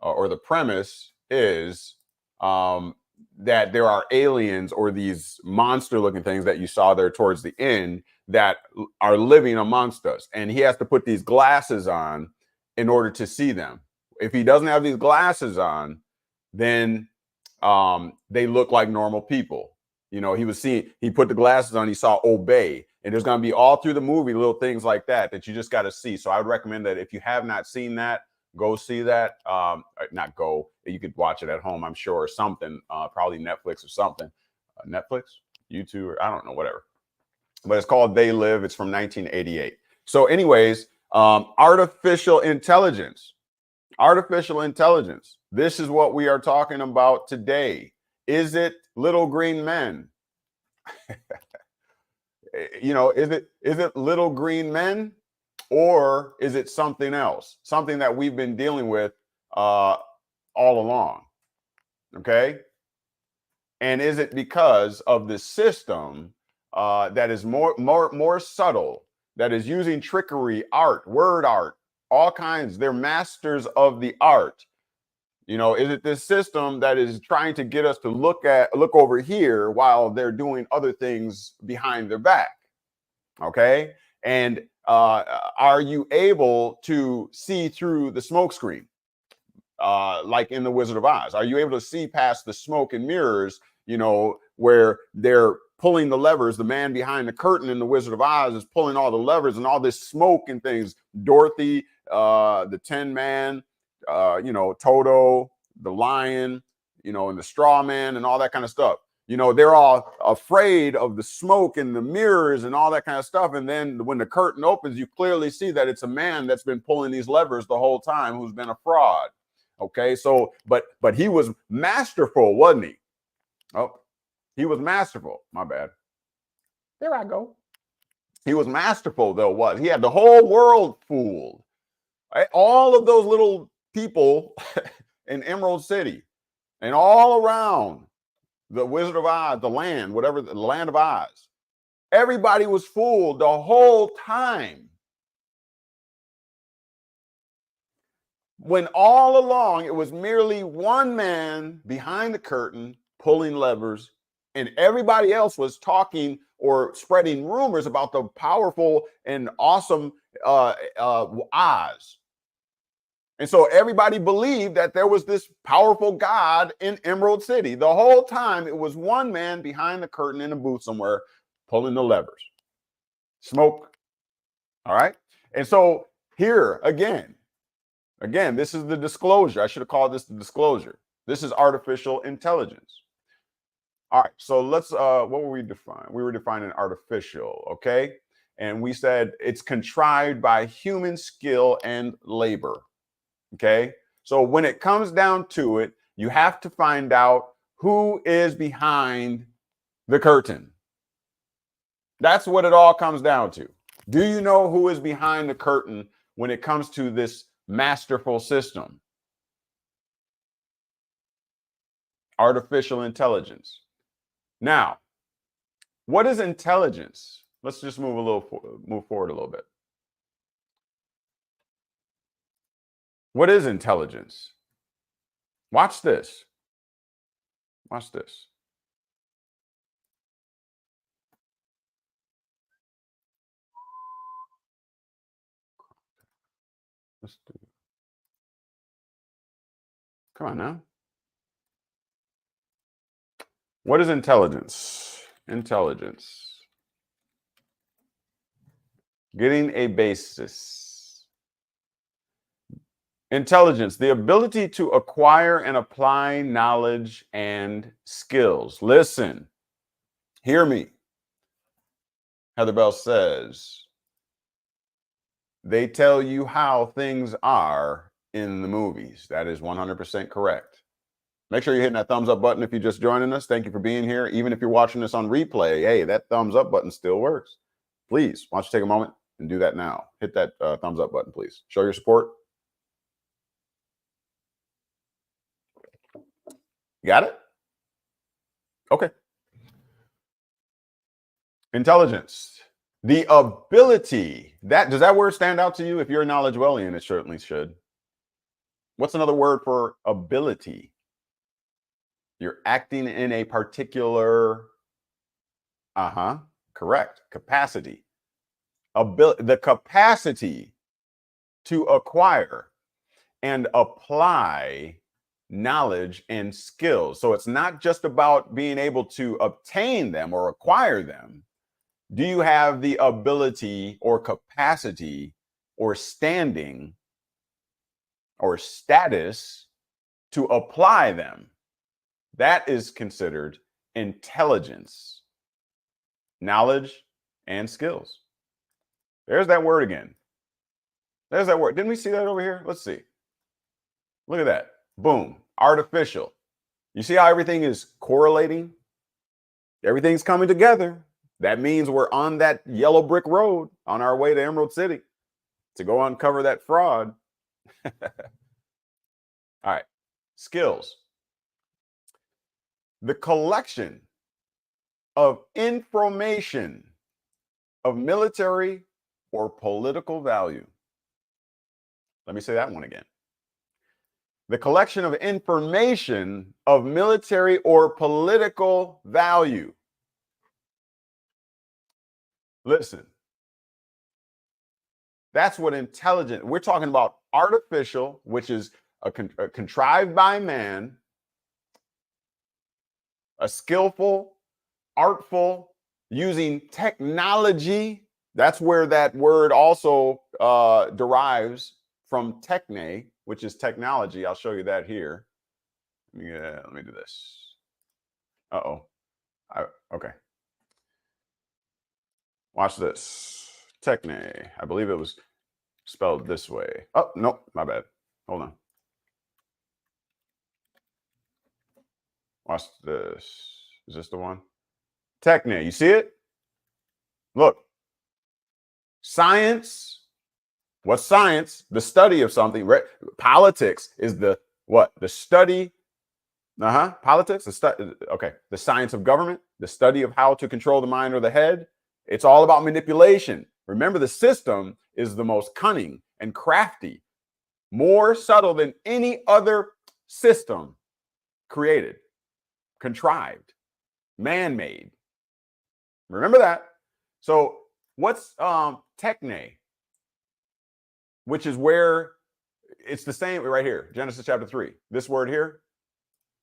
or the premise is, that there are aliens or these monster-looking things that you saw there towards the end that are living amongst us, and he has to put these glasses on in order to see them. If he doesn't have these glasses on, then they look like normal people. You know, he put the glasses on, he saw obey. And there's going to be all through the movie little things like that you just got to see. So I would recommend that if you have not seen that, go see that. Not go, you could watch it at home, I'm sure, or something, probably Netflix or something. Netflix, YouTube, or I don't know, whatever. But it's called They Live. It's from 1988. So anyways, artificial intelligence. Artificial intelligence. This is what we are talking about today. Is it little green men? You know, is it little green men, or is it something else? Something that we've been dealing with all along. Okay. And is it because of the system that is more subtle, that is using trickery, art, word art, all kinds? They're masters of the art. You know, is it this system that is trying to get us to look over here while they're doing other things behind their back? Okay. And are you able to see through the smoke screen? Like in The Wizard of Oz, are you able to see past the smoke and mirrors, you know, where they're pulling the levers? The man behind the curtain in The Wizard of Oz is pulling all the levers and all this smoke and things. Dorothy, the Tin Man, you know, Toto, the lion, you know, and the straw man and all that kind of stuff. You know, they're all afraid of the smoke and the mirrors and all that kind of stuff. And then when the curtain opens, you clearly see that it's a man that's been pulling these levers the whole time, who's been a fraud. Okay, so but he was masterful, wasn't he? Oh, he was masterful. My bad. There I go. He was masterful, though. What? He had the whole world fooled. Right? All of those little people in Emerald City and all around the Wizard of Oz, the land, whatever, the land of Oz. Everybody was fooled the whole time. When all along it was merely one man behind the curtain pulling levers, and everybody else was talking or spreading rumors about the powerful and awesome Oz. And so everybody believed that there was this powerful God in Emerald City. The whole time it was one man behind the curtain in a booth somewhere pulling the levers. Smoke. All right. And so here again, this is the disclosure. I should have called this the disclosure. This is artificial intelligence. All right, so let's, what were we defining? We were defining artificial, okay? And we said it's contrived by human skill and labor, okay? So when it comes down to it, you have to find out who is behind the curtain. That's what it all comes down to. Do you know who is behind the curtain when it comes to this masterful system? Artificial intelligence. Now, what is intelligence? Let's just move forward a little bit. What is intelligence? Watch this. Watch this. Let's do it. Come on now. What is intelligence? Intelligence. Getting a basis. Intelligence, the ability to acquire and apply knowledge and skills. Listen, hear me. Heather Bell says, they tell you how things are in the movies. That is 100% correct. Make sure you're hitting that thumbs up button if you're just joining us. Thank you for being here. Even if you're watching this on replay, hey, that thumbs up button still works. Please, why don't you take a moment and do that now. Hit that thumbs up button, please. Show your support. Got it? Okay. Intelligence. The ability. Does that word stand out to you? If you're a KnowledgeWellian, it certainly should. What's another word for ability? You're acting in a particular, correct, capacity. The capacity to acquire and apply knowledge and skills. So it's not just about being able to obtain them or acquire them. Do you have the ability or capacity or standing or status to apply them? That is considered intelligence, knowledge, and skills. There's that word again. There's that word. Didn't we see that over here? Let's see. Look at that. Boom. Artificial. You see how everything is correlating? Everything's coming together. That means we're on that yellow brick road on our way to Emerald City to go uncover that fraud. All right. Skills. The collection of information of military or political value. Let me say that one again. the collection of information of military or political value. Listen, that's what intelligent, we're talking about artificial, which is a contrived by man, a skillful, artful, using technology. That's where that word also derives from techne, which is technology. I'll show you that here. Let me do this. Uh-oh. Okay. Watch this. Techne. I believe it was spelled this way. Oh, no, my bad. Hold on. Watch this. Is this the one? Techne. You see it? Look. Science. What's science? The study of something. Right? Politics is the what? The study. Politics. Okay. The science of government. The study of how to control the mind or the head. It's all about manipulation. Remember, the system is the most cunning and crafty, more subtle than any other system created, contrived, man-made. Remember that. So what's techne, which is where it's the same right here, Genesis chapter 3. This word here,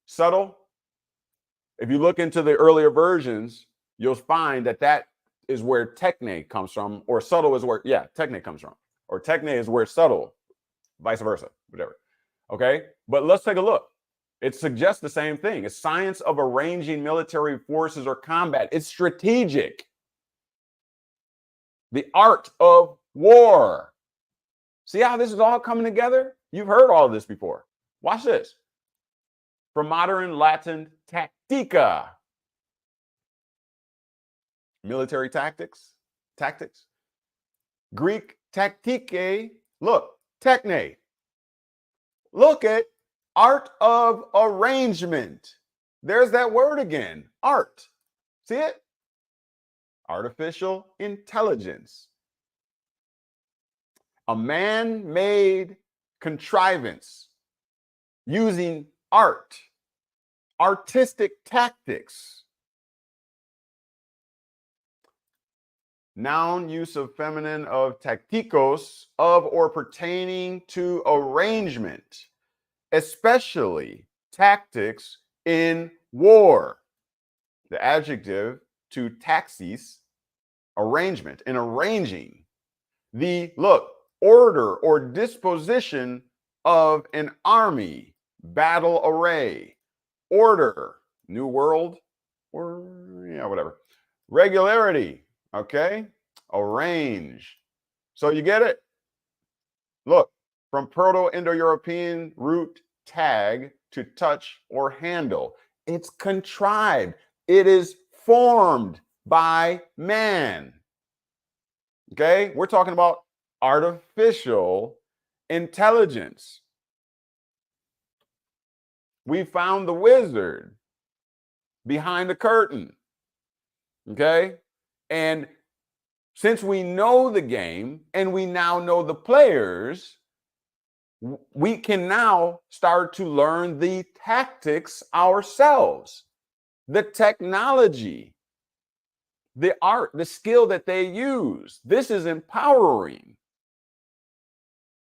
subtle. If you look into the earlier versions, you'll find that that is where techne comes from, or subtle is where, techne comes from, or techne is where subtle, vice versa, whatever. Okay, but let's take a look. It suggests the same thing. It's science of arranging military forces or combat. It's strategic. The art of war. See how this is all coming together? You've heard all of this before. Watch this. From modern Latin tactica. Military tactics. Greek tactike. Look, techne. Look at art of arrangement. There's that word again, art. See it? Artificial intelligence. A man-made contrivance using art, artistic tactics. Noun use of feminine of tactikos, of or pertaining to arrangement, especially tactics in war. The adjective to taxis, arrangement, in arranging. The, look, order or disposition of an army, battle array, order, new world, or whatever. Regularity. Okay, arrange. So you get it? Look, from Proto-Indo-European root tag to touch or handle. It's contrived. It is formed by man. Okay, we're talking about artificial intelligence. We found the wizard behind the curtain. Okay. And since we know the game and we now know the players, we can now start to learn the tactics ourselves, the technology, the art, the skill that they use. This is empowering.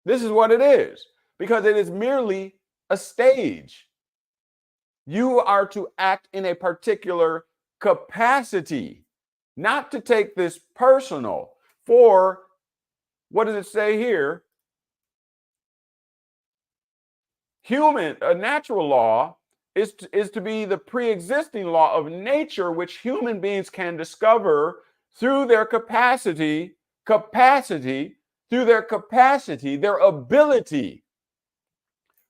This is what it is, because it is merely a stage. You are to act in a particular capacity. Not to take this personal. For what does it say here? A natural law is to be the pre-existing law of nature, which human beings can discover through their capacity, their ability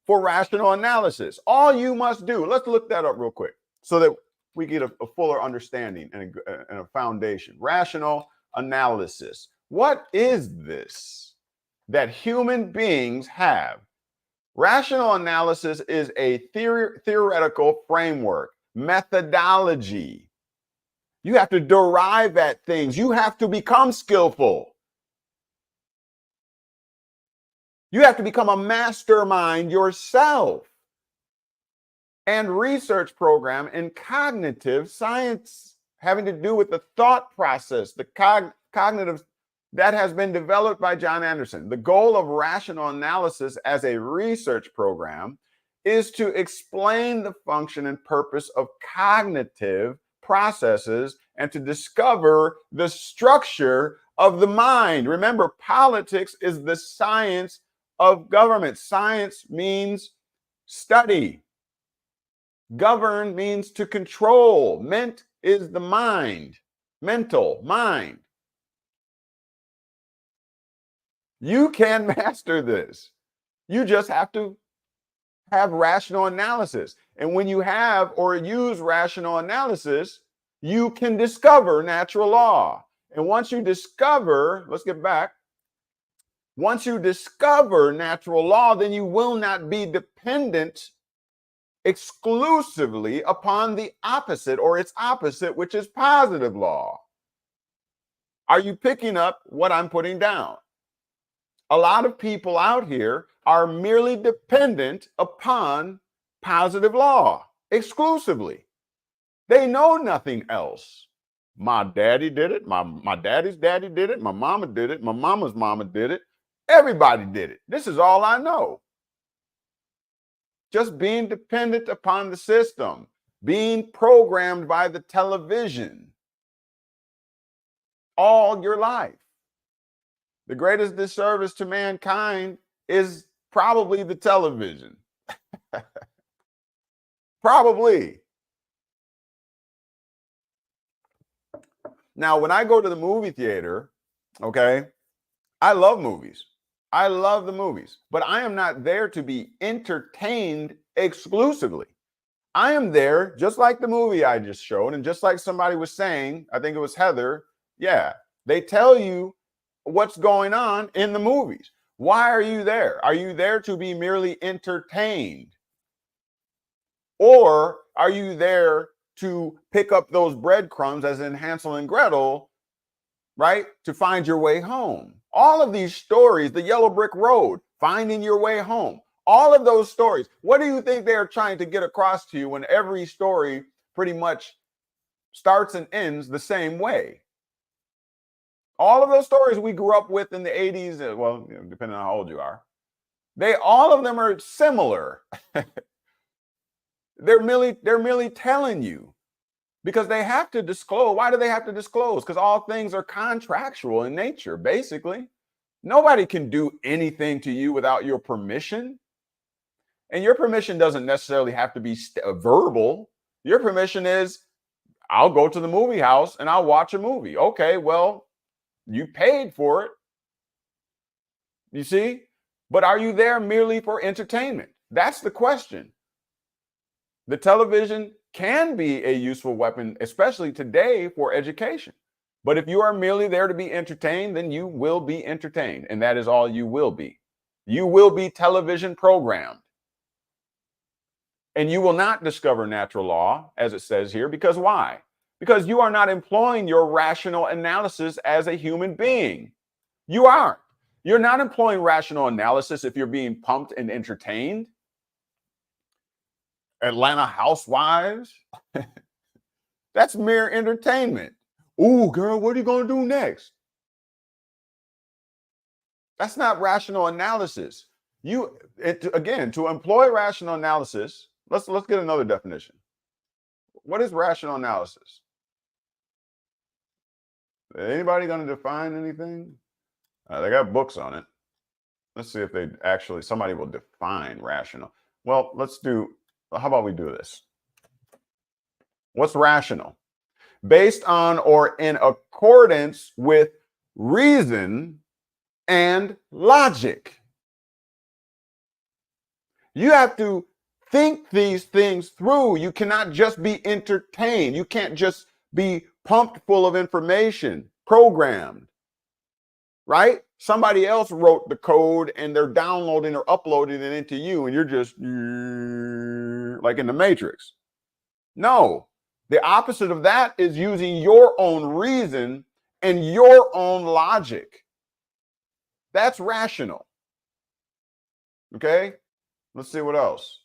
for rational analysis. All you must do, let's look that up real quick so that we get a fuller understanding and a foundation. Rational analysis. What is this that human beings have? Rational analysis is a theoretical framework, methodology. You have to derive at things. You have to become skillful. You have to become a mastermind yourself. And research program in cognitive science having to do with the thought process, the cognitive that has been developed by John Anderson. The goal of rational analysis as a research program is to explain the function and purpose of cognitive processes and to discover the structure of the mind. Remember, politics is the science of government. Science means study. Govern means to control. Ment is the mind, mental, mind. You can master this. You just have to have rational analysis. And when you have or use rational analysis, you can discover natural law. And once you discover, let's get back. Once you discover natural law, then you will not be dependent exclusively upon the opposite or its opposite, which is positive law. Are you picking up what I'm putting down? A lot of people out here are merely dependent upon positive law exclusively. They know nothing else. My daddy did it. My daddy's daddy did it. My mama did it. My mama's mama did it. Everybody did it. This is all I know. Just being dependent upon the system, being programmed by the television all your life. The greatest disservice to mankind is probably the television. Probably. Now, when I go to the movie theater, okay, I love movies. I love the movies, but I am not there to be entertained exclusively. I am there, just like the movie I just showed, and just like somebody was saying, I think it was Heather, yeah, they tell you what's going on in the movies. Why are you there? Are you there to be merely entertained? Or are you there to pick up those breadcrumbs, as in Hansel and Gretel, right, to find your way home? All of these stories, the Yellow Brick Road, finding your way home, all of those stories, what do you think they're trying to get across to you when every story pretty much starts and ends the same way? All of those stories we grew up with in the 80s, well, depending on how old you are, all of them are similar. They're merely telling you, because they have to disclose. Why do they have to disclose? Because all things are contractual in nature, basically. Nobody can do anything to you without your permission. And your permission doesn't necessarily have to be verbal. Your permission is, I'll go to the movie house and I'll watch a movie. Okay, well, you paid for it. You see? But are you there merely for entertainment? That's the question. The television can be a useful weapon, especially today, for education. But if you are merely there to be entertained, then you will be entertained. And that is all you will be. You will be television programmed. And you will not discover natural law, as it says here, because why? Because you are not employing your rational analysis as a human being. You aren't. You're not employing rational analysis if you're being pumped and entertained. Atlanta Housewives. That's mere entertainment. Ooh, girl, what are you going to do next? That's not rational analysis. Again, to employ rational analysis, let's get another definition. What is rational analysis? Anybody going to define anything? They got books on it. Let's see if somebody will define rational. Well, how about we do this? What's rational? Based on or in accordance with reason and logic. You have to think these things through. You cannot just be entertained. You can't just be pumped full of information, programmed, right? Somebody else wrote the code and they're downloading or uploading it into you, and you're just like in the Matrix. No, the opposite of that is using your own reason and your own logic. That's rational. Okay, let's see what else.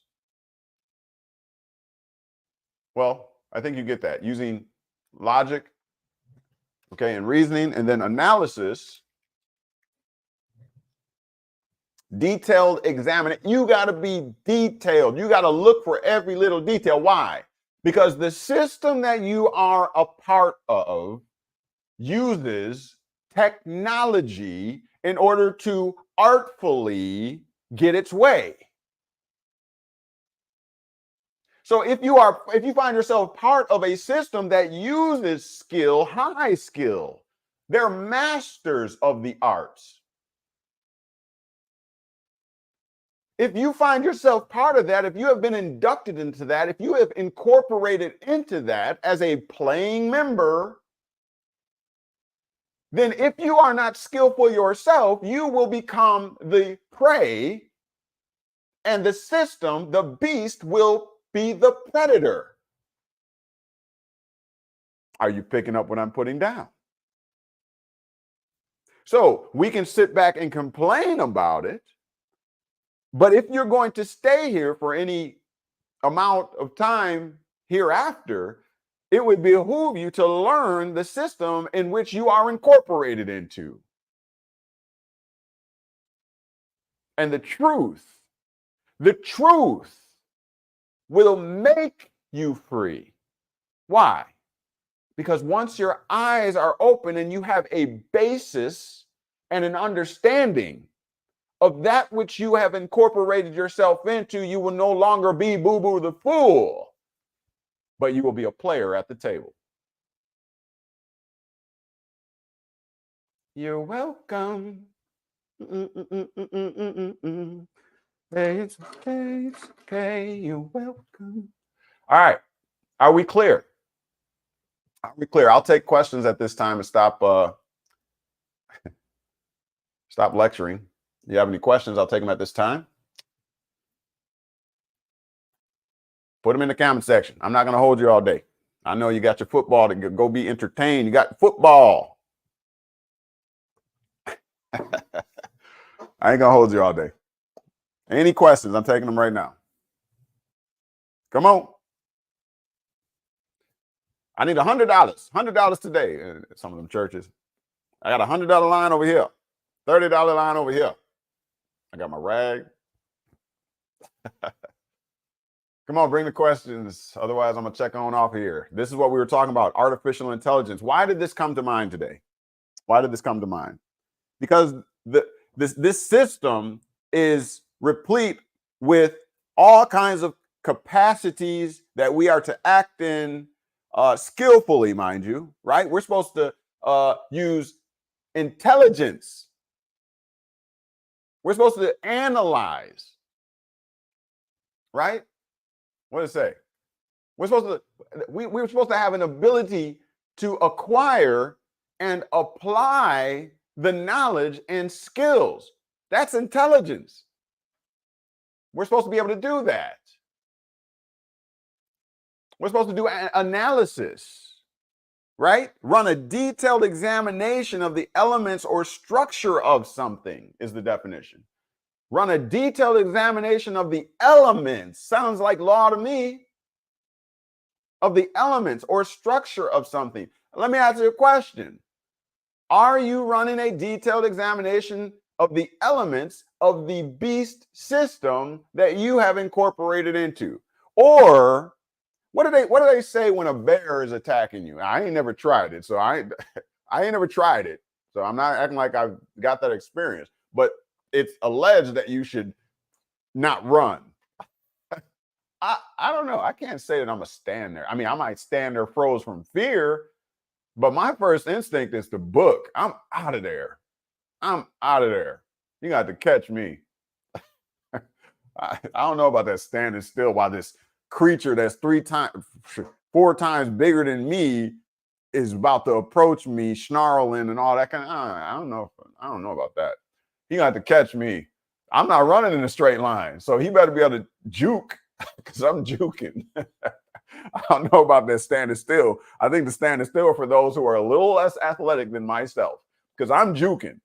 Well, I think you get that. Using logic, okay, and reasoning, and then analysis, detailed examination. You got to be detailed. You got to look for every little detail. Why? Because the system that you are a part of uses technology in order to artfully get its way. So if you find yourself part of a system that uses skill, high skill, they're masters of the arts. If you find yourself part of that, if you have been inducted into that, if you have incorporated into that as a playing member, then if you are not skillful yourself, you will become the prey, and the system, the beast, will be the predator. Are you picking up what I'm putting down? So we can sit back and complain about it, but if you're going to stay here for any amount of time hereafter, it would behoove you to learn the system in which you are incorporated into. And the truth will make you free. Why? Because once your eyes are open and you have a basis and an understanding of that which you have incorporated yourself into, you will no longer be Boo-Boo the fool, but you will be a player at the table. You're welcome. It's okay. You're welcome. All right. Are we clear? Are we clear? I'll take questions at this time and stop lecturing. You have any questions? I'll take them at this time. Put them in the comment section. I'm not going to hold you all day. I know you got your football to go be entertained. You got football. I ain't going to hold you all day. Any questions? I'm taking them right now. Come on. I need $100. $100 today. Some of them churches. I got a $100 line over here. $30 line over here. I got my rag. Come on, bring the questions. Otherwise, I'm going to check on off here. This is what we were talking about, artificial intelligence. Why did this come to mind today? Why did this come to mind? Because this system is replete with all kinds of capacities that we are to act in skillfully, mind you, right? We're supposed to use intelligence. We're supposed to analyze, right? What does it say? We're supposed to have an ability to acquire and apply the knowledge and skills. That's intelligence. We're supposed to be able to do that. We're supposed to do analysis, right? Run a detailed examination of the elements or structure of something is the definition. Run a detailed examination of the elements. Sounds like law to me. Of the elements or structure of something. Let me ask you a question. Are you running a detailed examination of the elements of the beast system that you have incorporated into? Or what do they say when a bear is attacking you? I ain't never tried it, so I ain't never tried it. So I'm not acting like I've got that experience. But it's alleged that you should not run. I don't know. I can't say that I'm a stand there. I mean, I might stand there froze from fear, but my first instinct is to book. I'm out of there. I'm out of there. You got to catch me. I don't know about that standing still while this creature that's 4 times bigger than me is about to approach me, snarling and all that kind of. I don't know about that. He got to catch me. I'm not running in a straight line, so he better be able to juke because I'm juking. I don't know about that standing still. I think the standing still for those who are a little less athletic than myself because I'm juking.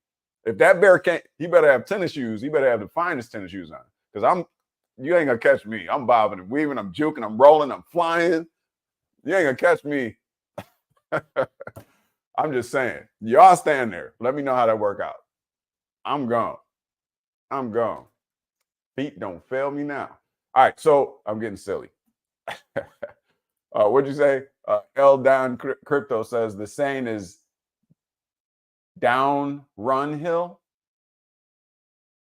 If that bear can't, he better have tennis shoes. He better have the finest tennis shoes on. Because you ain't gonna catch me. I'm bobbing and weaving, I'm juking, I'm rolling, I'm flying. You ain't gonna catch me. I'm just saying. Y'all stand there. Let me know how that work out. I'm gone. I'm gone. Feet don't fail me now. All right, so I'm getting silly. What'd you say? L Down Crypto says the saying is down, run, hill.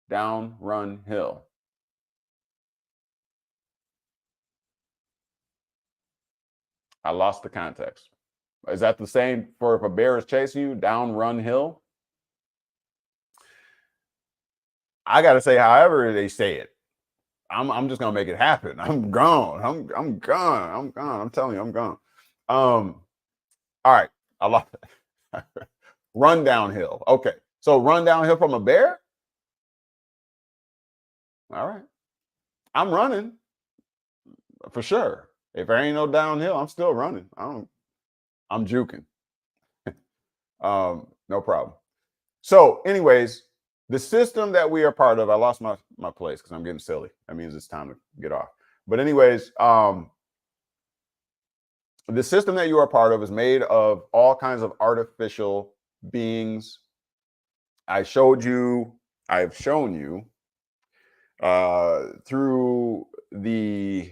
Down, run, hill. I lost the context. Is that the same for if a bear is chasing you? Down, run, hill? I got to say, however they say it, I'm just gonna make it happen. I'm gone. I'm gone. I'm gone. I'm telling you, I'm gone. All right, I lost it. Run downhill. Okay, so run downhill from a bear. All right, I'm running for sure. If there ain't no downhill, I'm still running. I'm juking. No problem. So, anyways, the system that we are part of, I lost my place because I'm getting silly. That means it's time to get off. But anyways, the system that you are part of is made of all kinds of artificial beings. I've shown you through the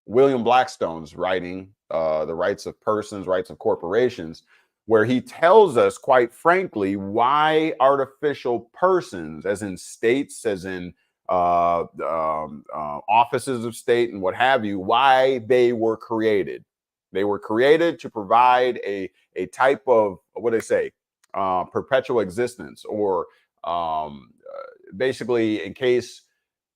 William Blackstone's writing, The Rights of Persons, Rights of Corporations, where he tells us, quite frankly, why artificial persons, as in states, as in offices of state and what have you, why they were created. They were created to provide a type of, what do they say, perpetual existence, or basically in case,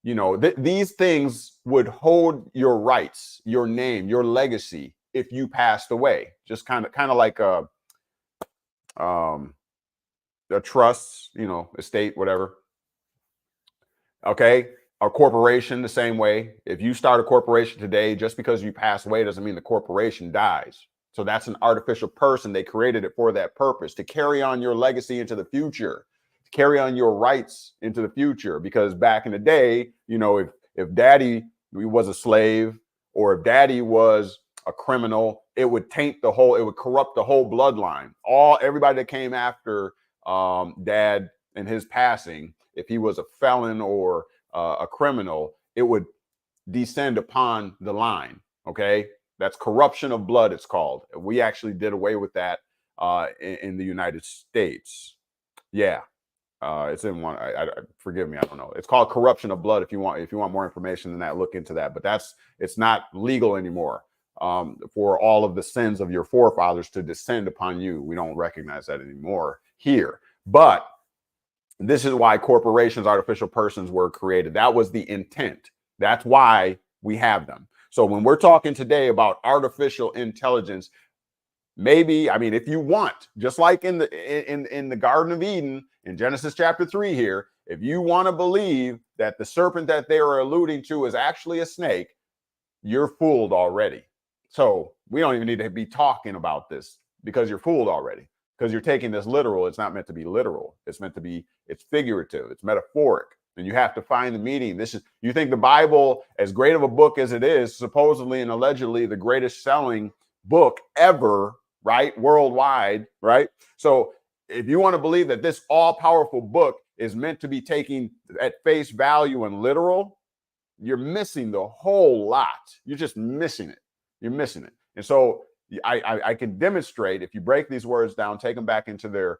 you know, these things would hold your rights, your name, your legacy if you passed away. Just kind of like a trust, you know, estate, whatever. Okay. A corporation, the same way. If you start a corporation today, just because you pass away doesn't mean the corporation dies. So that's an artificial person. They created it for that purpose, to carry on your legacy into the future, to carry on your rights into the future. Because back in the day, you know, if daddy was a slave, or if daddy was a criminal, it would taint it would corrupt the whole bloodline. Everybody that came after dad and his passing, if he was a felon or a criminal, it would descend upon the line. Okay, that's corruption of blood, it's called. We actually did away with that in the United States. Yeah, it's in one. Forgive me, I don't know. It's called corruption of blood. If you want more information than that, look into that. But it's not legal anymore for all of the sins of your forefathers to descend upon you. We don't recognize that anymore here. But this is why corporations, artificial persons were created. That was the intent. That's why we have them. So when we're talking today about artificial intelligence, maybe, I mean, if you want, just like in the Garden of Eden, in Genesis chapter 3 here, if you want to believe that the serpent that they are alluding to is actually a snake, you're fooled already. So we don't even need to be talking about this, because you're fooled already. Because you're taking this literal. It's not meant to be literal. It's meant to be, it's figurative. It's metaphoric. And you have to find the meaning. You think the Bible, as great of a book as it is, supposedly and allegedly the greatest selling book ever, right? Worldwide, right? So if you want to believe that this all-powerful book is meant to be taken at face value and literal, you're missing the whole lot. You're just missing it. You're missing it. And so I can demonstrate, if you break these words down, take them back into their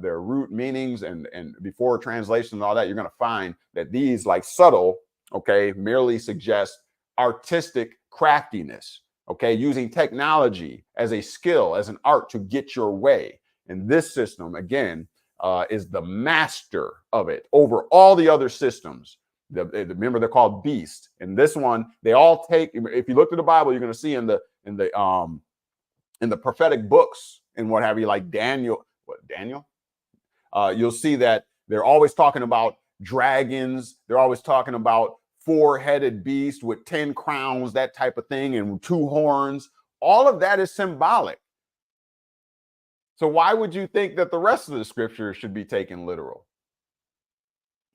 root meanings and before translation and all that, you're going to find that these, like subtle, okay, merely suggest artistic craftiness, okay, using technology as a skill, as an art to get your way. And this system, again, is the master of it over all the other systems. Remember, they're called beasts. And this one, they all take, if you look at the Bible, you're going to see in the prophetic books and what have you, like Daniel, you'll see that they're always talking about dragons. They're always talking about four-headed beast with 10 crowns, that type of thing, and 2 horns. All of that is symbolic. So why would you think that the rest of the scripture should be taken literal?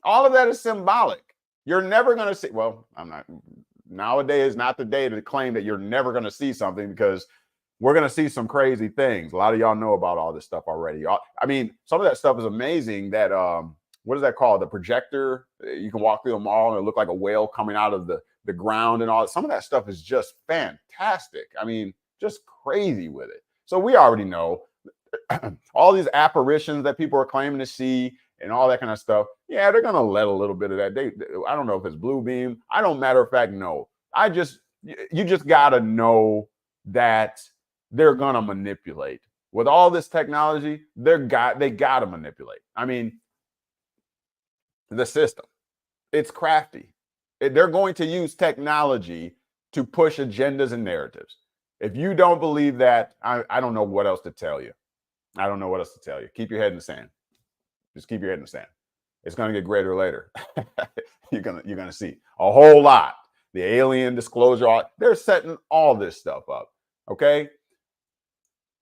All of that is symbolic. You're never going to see, well, nowadays is not the day to claim that you're never going to see something, because we're going to see some crazy things. A lot of y'all know about all this stuff already. I mean, some of that stuff is amazing. That, what is that called? The projector. You can walk through the mall and it look like a whale coming out of the ground and all. Some of that stuff is just fantastic. I mean, just crazy with it. So we already know all these apparitions that people are claiming to see and all that kind of stuff. Yeah, they're going to let a little bit of that. I don't know if it's blue beam. I don't, matter of fact, know. You just got to know that they're going to manipulate. With all this technology, they got to manipulate. I mean, the system, it's crafty. They're going to use technology to push agendas and narratives. If you don't believe that, I don't know what else to tell you. I don't know what else to tell you. Keep your head in the sand. Just keep your head in the sand. It's going to get greater later. You're gonna see a whole lot. The alien disclosure, they're setting all this stuff up. Okay.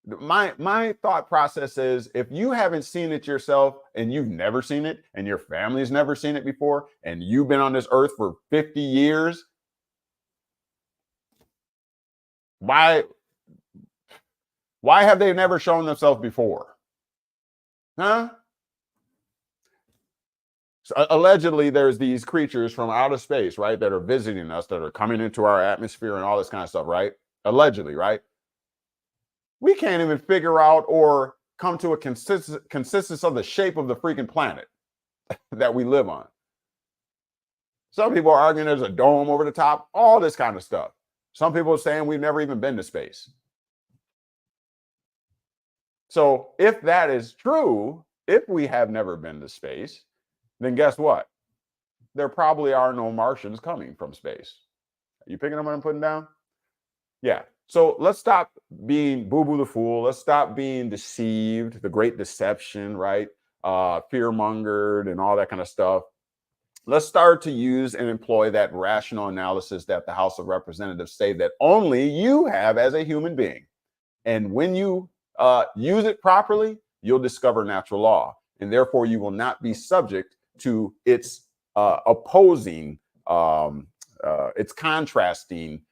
My thought process is, if you haven't seen it yourself and you've never seen it and your family's never seen it before and you've been on this earth for 50 years, why have they never shown themselves before? Huh? So, allegedly, there's these creatures from outer space, right, that are visiting us, that are coming into our atmosphere and all this kind of stuff, right? Allegedly, right? We can't even figure out or come to a consistency of the shape of the freaking planet that we live on. Some people are arguing there's a dome over the top, all this kind of stuff. Some people are saying we've never even been to space. So if that is true, if we have never been to space, then guess what? There probably are no Martians coming from space. Are you picking up what I'm putting down? Yeah. So let's stop being Boo-Boo the Fool. Let's stop being deceived, the great deception, right? Fear-mongered and all that kind of stuff. Let's start to use and employ that rational analysis that the House of Representatives say that only you have as a human being. And when you use it properly, you'll discover natural law. And therefore, you will not be subject to its opposing, its contrasting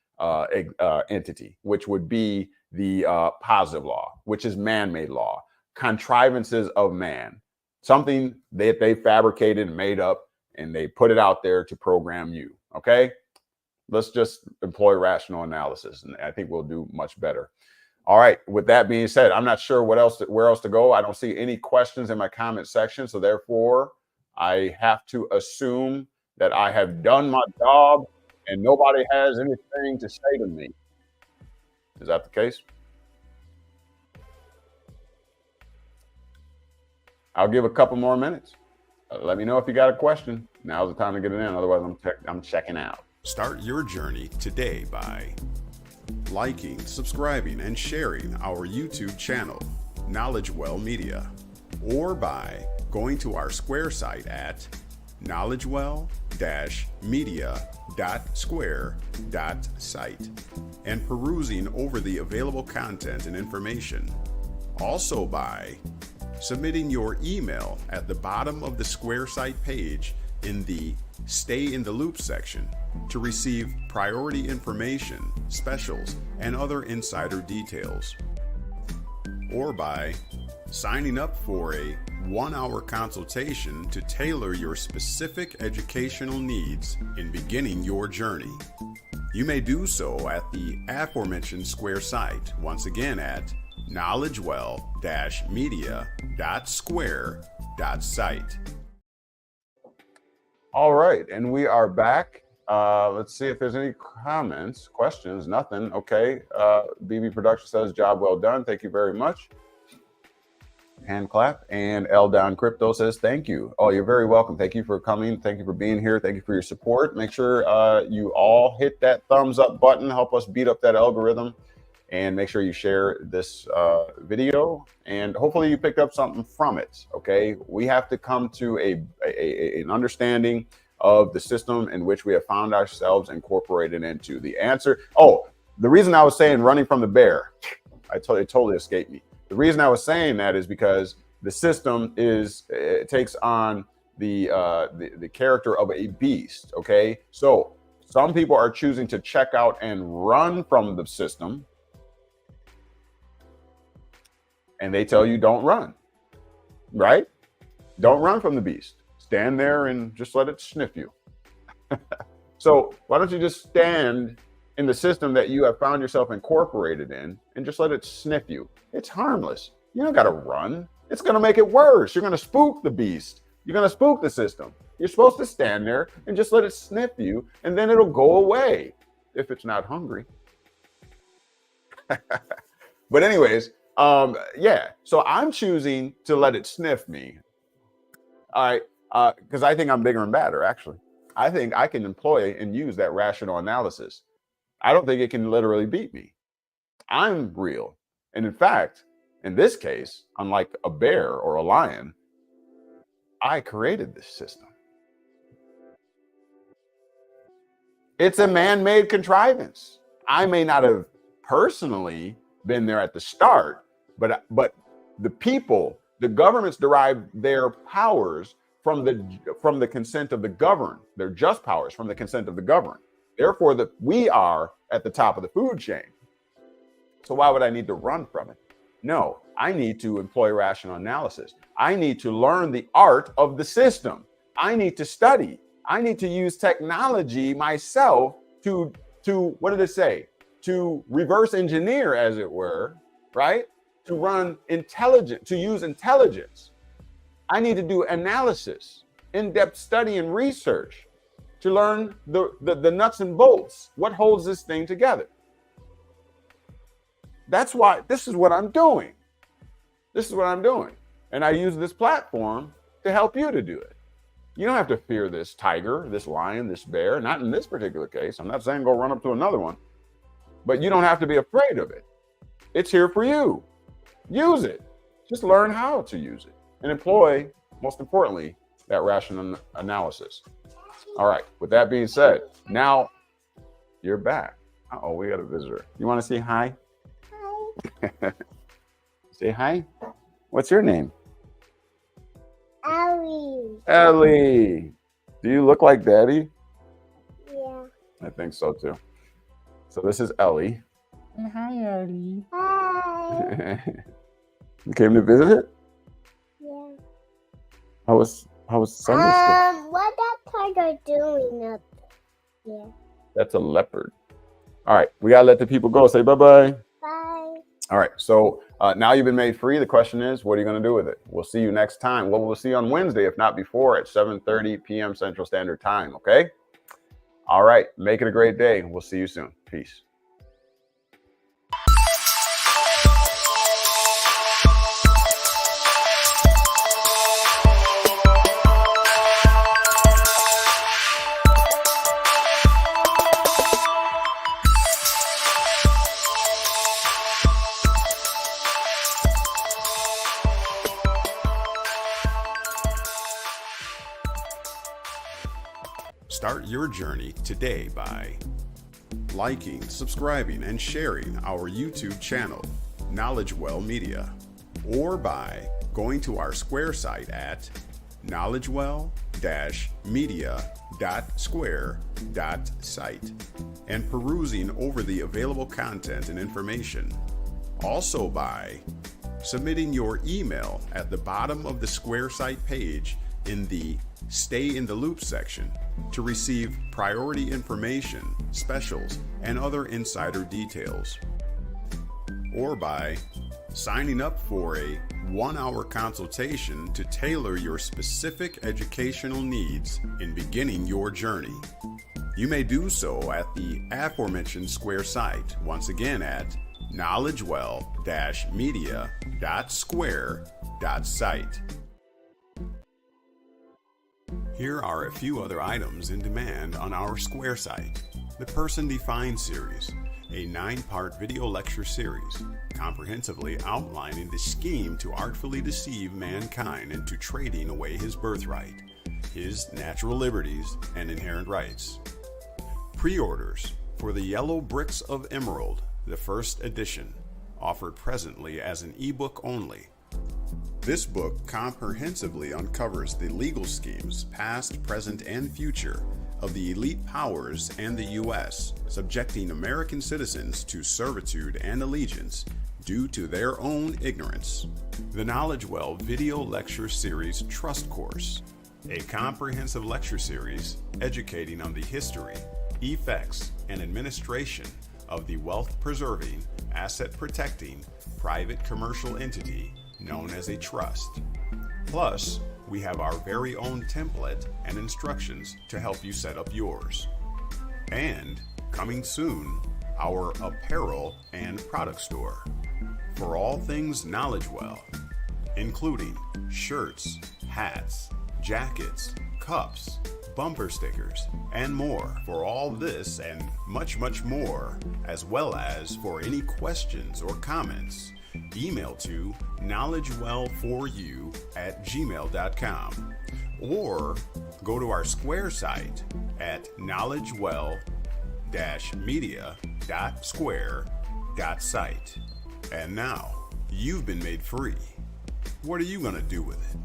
entity, which would be the positive law, which is man-made law, contrivances of man, something that they fabricated and made up, and they put it out there to program you. Okay, let's just employ rational analysis, and I think we'll do much better. All right, with that being said, I'm not sure where else to go. I don't see any questions in my comment section, so therefore I have to assume that I have done my job and nobody has anything to say to me. Is that the case? I'll give a couple more minutes. Let me know if you got a question. Now's the time to get it in. Otherwise, I'm checking out. Start your journey today by liking, subscribing, and sharing our YouTube channel, KnowledgeWell Media, or by going to our Square site at knowledgewell-media.square.site and perusing over the available content and information. Also by submitting your email at the bottom of the Square site page in the Stay in the Loop section to receive priority information, specials, and other insider details. Or by signing up for a 1-hour consultation to tailor your specific educational needs in beginning your journey. You may do so at the aforementioned Square site, once again at knowledgewell-media.square.site. All right, and we are back. Let's see if there's any comments, questions, nothing. Okay, BB Production says, job well done. Thank you very much. Hand clap. And L Down Crypto says, thank you. Oh, you're very welcome. Thank you for coming. Thank you for being here. Thank you for your support. Make sure you all hit that thumbs up button. Help us beat up that algorithm. And make sure you share this video. And hopefully you picked up something from it. Okay, we have to come to an understanding of the system in which we have found ourselves incorporated into. The answer, the reason I was saying running from the bear, it totally escaped me. The reason I was saying that is because the system it takes on the character of a beast. Okay, so some people are choosing to check out and run from the system, and they tell you don't run, right? Don't run from the beast. Stand there and just let it sniff you. So why don't you just stand in the system that you have found yourself incorporated in and just let it sniff you? It's harmless. You don't got to run. It's going to make it worse. You're going to spook the beast. You're going to spook the system. You're supposed to stand there and just let it sniff you, and then it'll go away if it's not hungry. But anyways, yeah, so I'm choosing to let it sniff me. All right, because I think I'm bigger and badder, actually. I think I can employ and use that rational analysis. I don't think it can literally beat me. I'm real. And in fact, in this case, unlike a bear or a lion, I created this system. It's a man-made contrivance. I may not have personally been there at the start, but the people, the governments derive their powers from the consent of the governed. Their just powers from the consent of the governed. Therefore, we are at the top of the food chain. So why would I need to run from it? No, I need to employ rational analysis. I need to learn the art of the system. I need to study. I need to use technology myself to what did it say? To reverse engineer, as it were, right? To use intelligence. I need to do analysis, in-depth study and research to learn the nuts and bolts. What holds this thing together? That's why this is what I'm doing. This is what I'm doing. And I use this platform to help you to do it. You don't have to fear this tiger, this lion, this bear, not in this particular case. I'm not saying go run up to another one, but you don't have to be afraid of it. It's here for you. Use it. Just learn how to use it and employ, most importantly, that rational analysis. All right. With that being said, now you're back. Uh-oh, we got a visitor. You want to say hi? Hi. Say hi. What's your name? Ellie. Ellie. Do you look like Daddy? Yeah. I think so too. So this is Ellie. Hi, Ellie. Hi. You came to visit it? Yeah. How was Sunday school? What that tiger doing up here? That's a leopard. All right, we gotta let the people go. Say bye-bye. Bye. All right, so now you've been made free. The question is, what are you gonna do with it? We'll see you next time. Well, we'll see you on Wednesday, if not before, at 7:30 p.m. Central Standard Time, okay? All right, make it a great day. We'll see you soon. Peace. Start your journey today by liking, subscribing, and sharing our YouTube channel, KnowledgeWell Media, or by going to our Square site at knowledgewell-media.square.site and perusing over the available content and information. Also by submitting your email at the bottom of the Square site page in the Stay in the Loop section to receive priority information, specials, and other insider details. Or by signing up for a 1-hour consultation to tailor your specific educational needs in beginning your journey. You may do so at the aforementioned Square site, once again at knowledgewell-media.square.site. Here are a few other items in demand on our Square site. The Person Defined series, a 9-part video lecture series, comprehensively outlining the scheme to artfully deceive mankind into trading away his birthright, his natural liberties, and inherent rights. Pre-orders for the Yellow Bricks of Emerald, the first edition, offered presently as an ebook only. This book comprehensively uncovers the legal schemes, past, present, and future, of the elite powers and the U.S., subjecting American citizens to servitude and allegiance due to their own ignorance. The KnowledgeWell Video Lecture Series Trust Course, a comprehensive lecture series educating on the history, effects, and administration of the wealth-preserving, asset-protecting, private commercial entity known as a trust. Plus, we have our very own template and instructions to help you set up yours. And, coming soon, our apparel and product store for all things KnowledgeWell, including shirts, hats, jackets, cups, bumper stickers, and more. For all this and much, much more, as well as for any questions or comments, email to knowledgewell4u@gmail.com or go to our Square site at knowledgewell-media.square.site. And now, you've been made free. What are you going to do with it?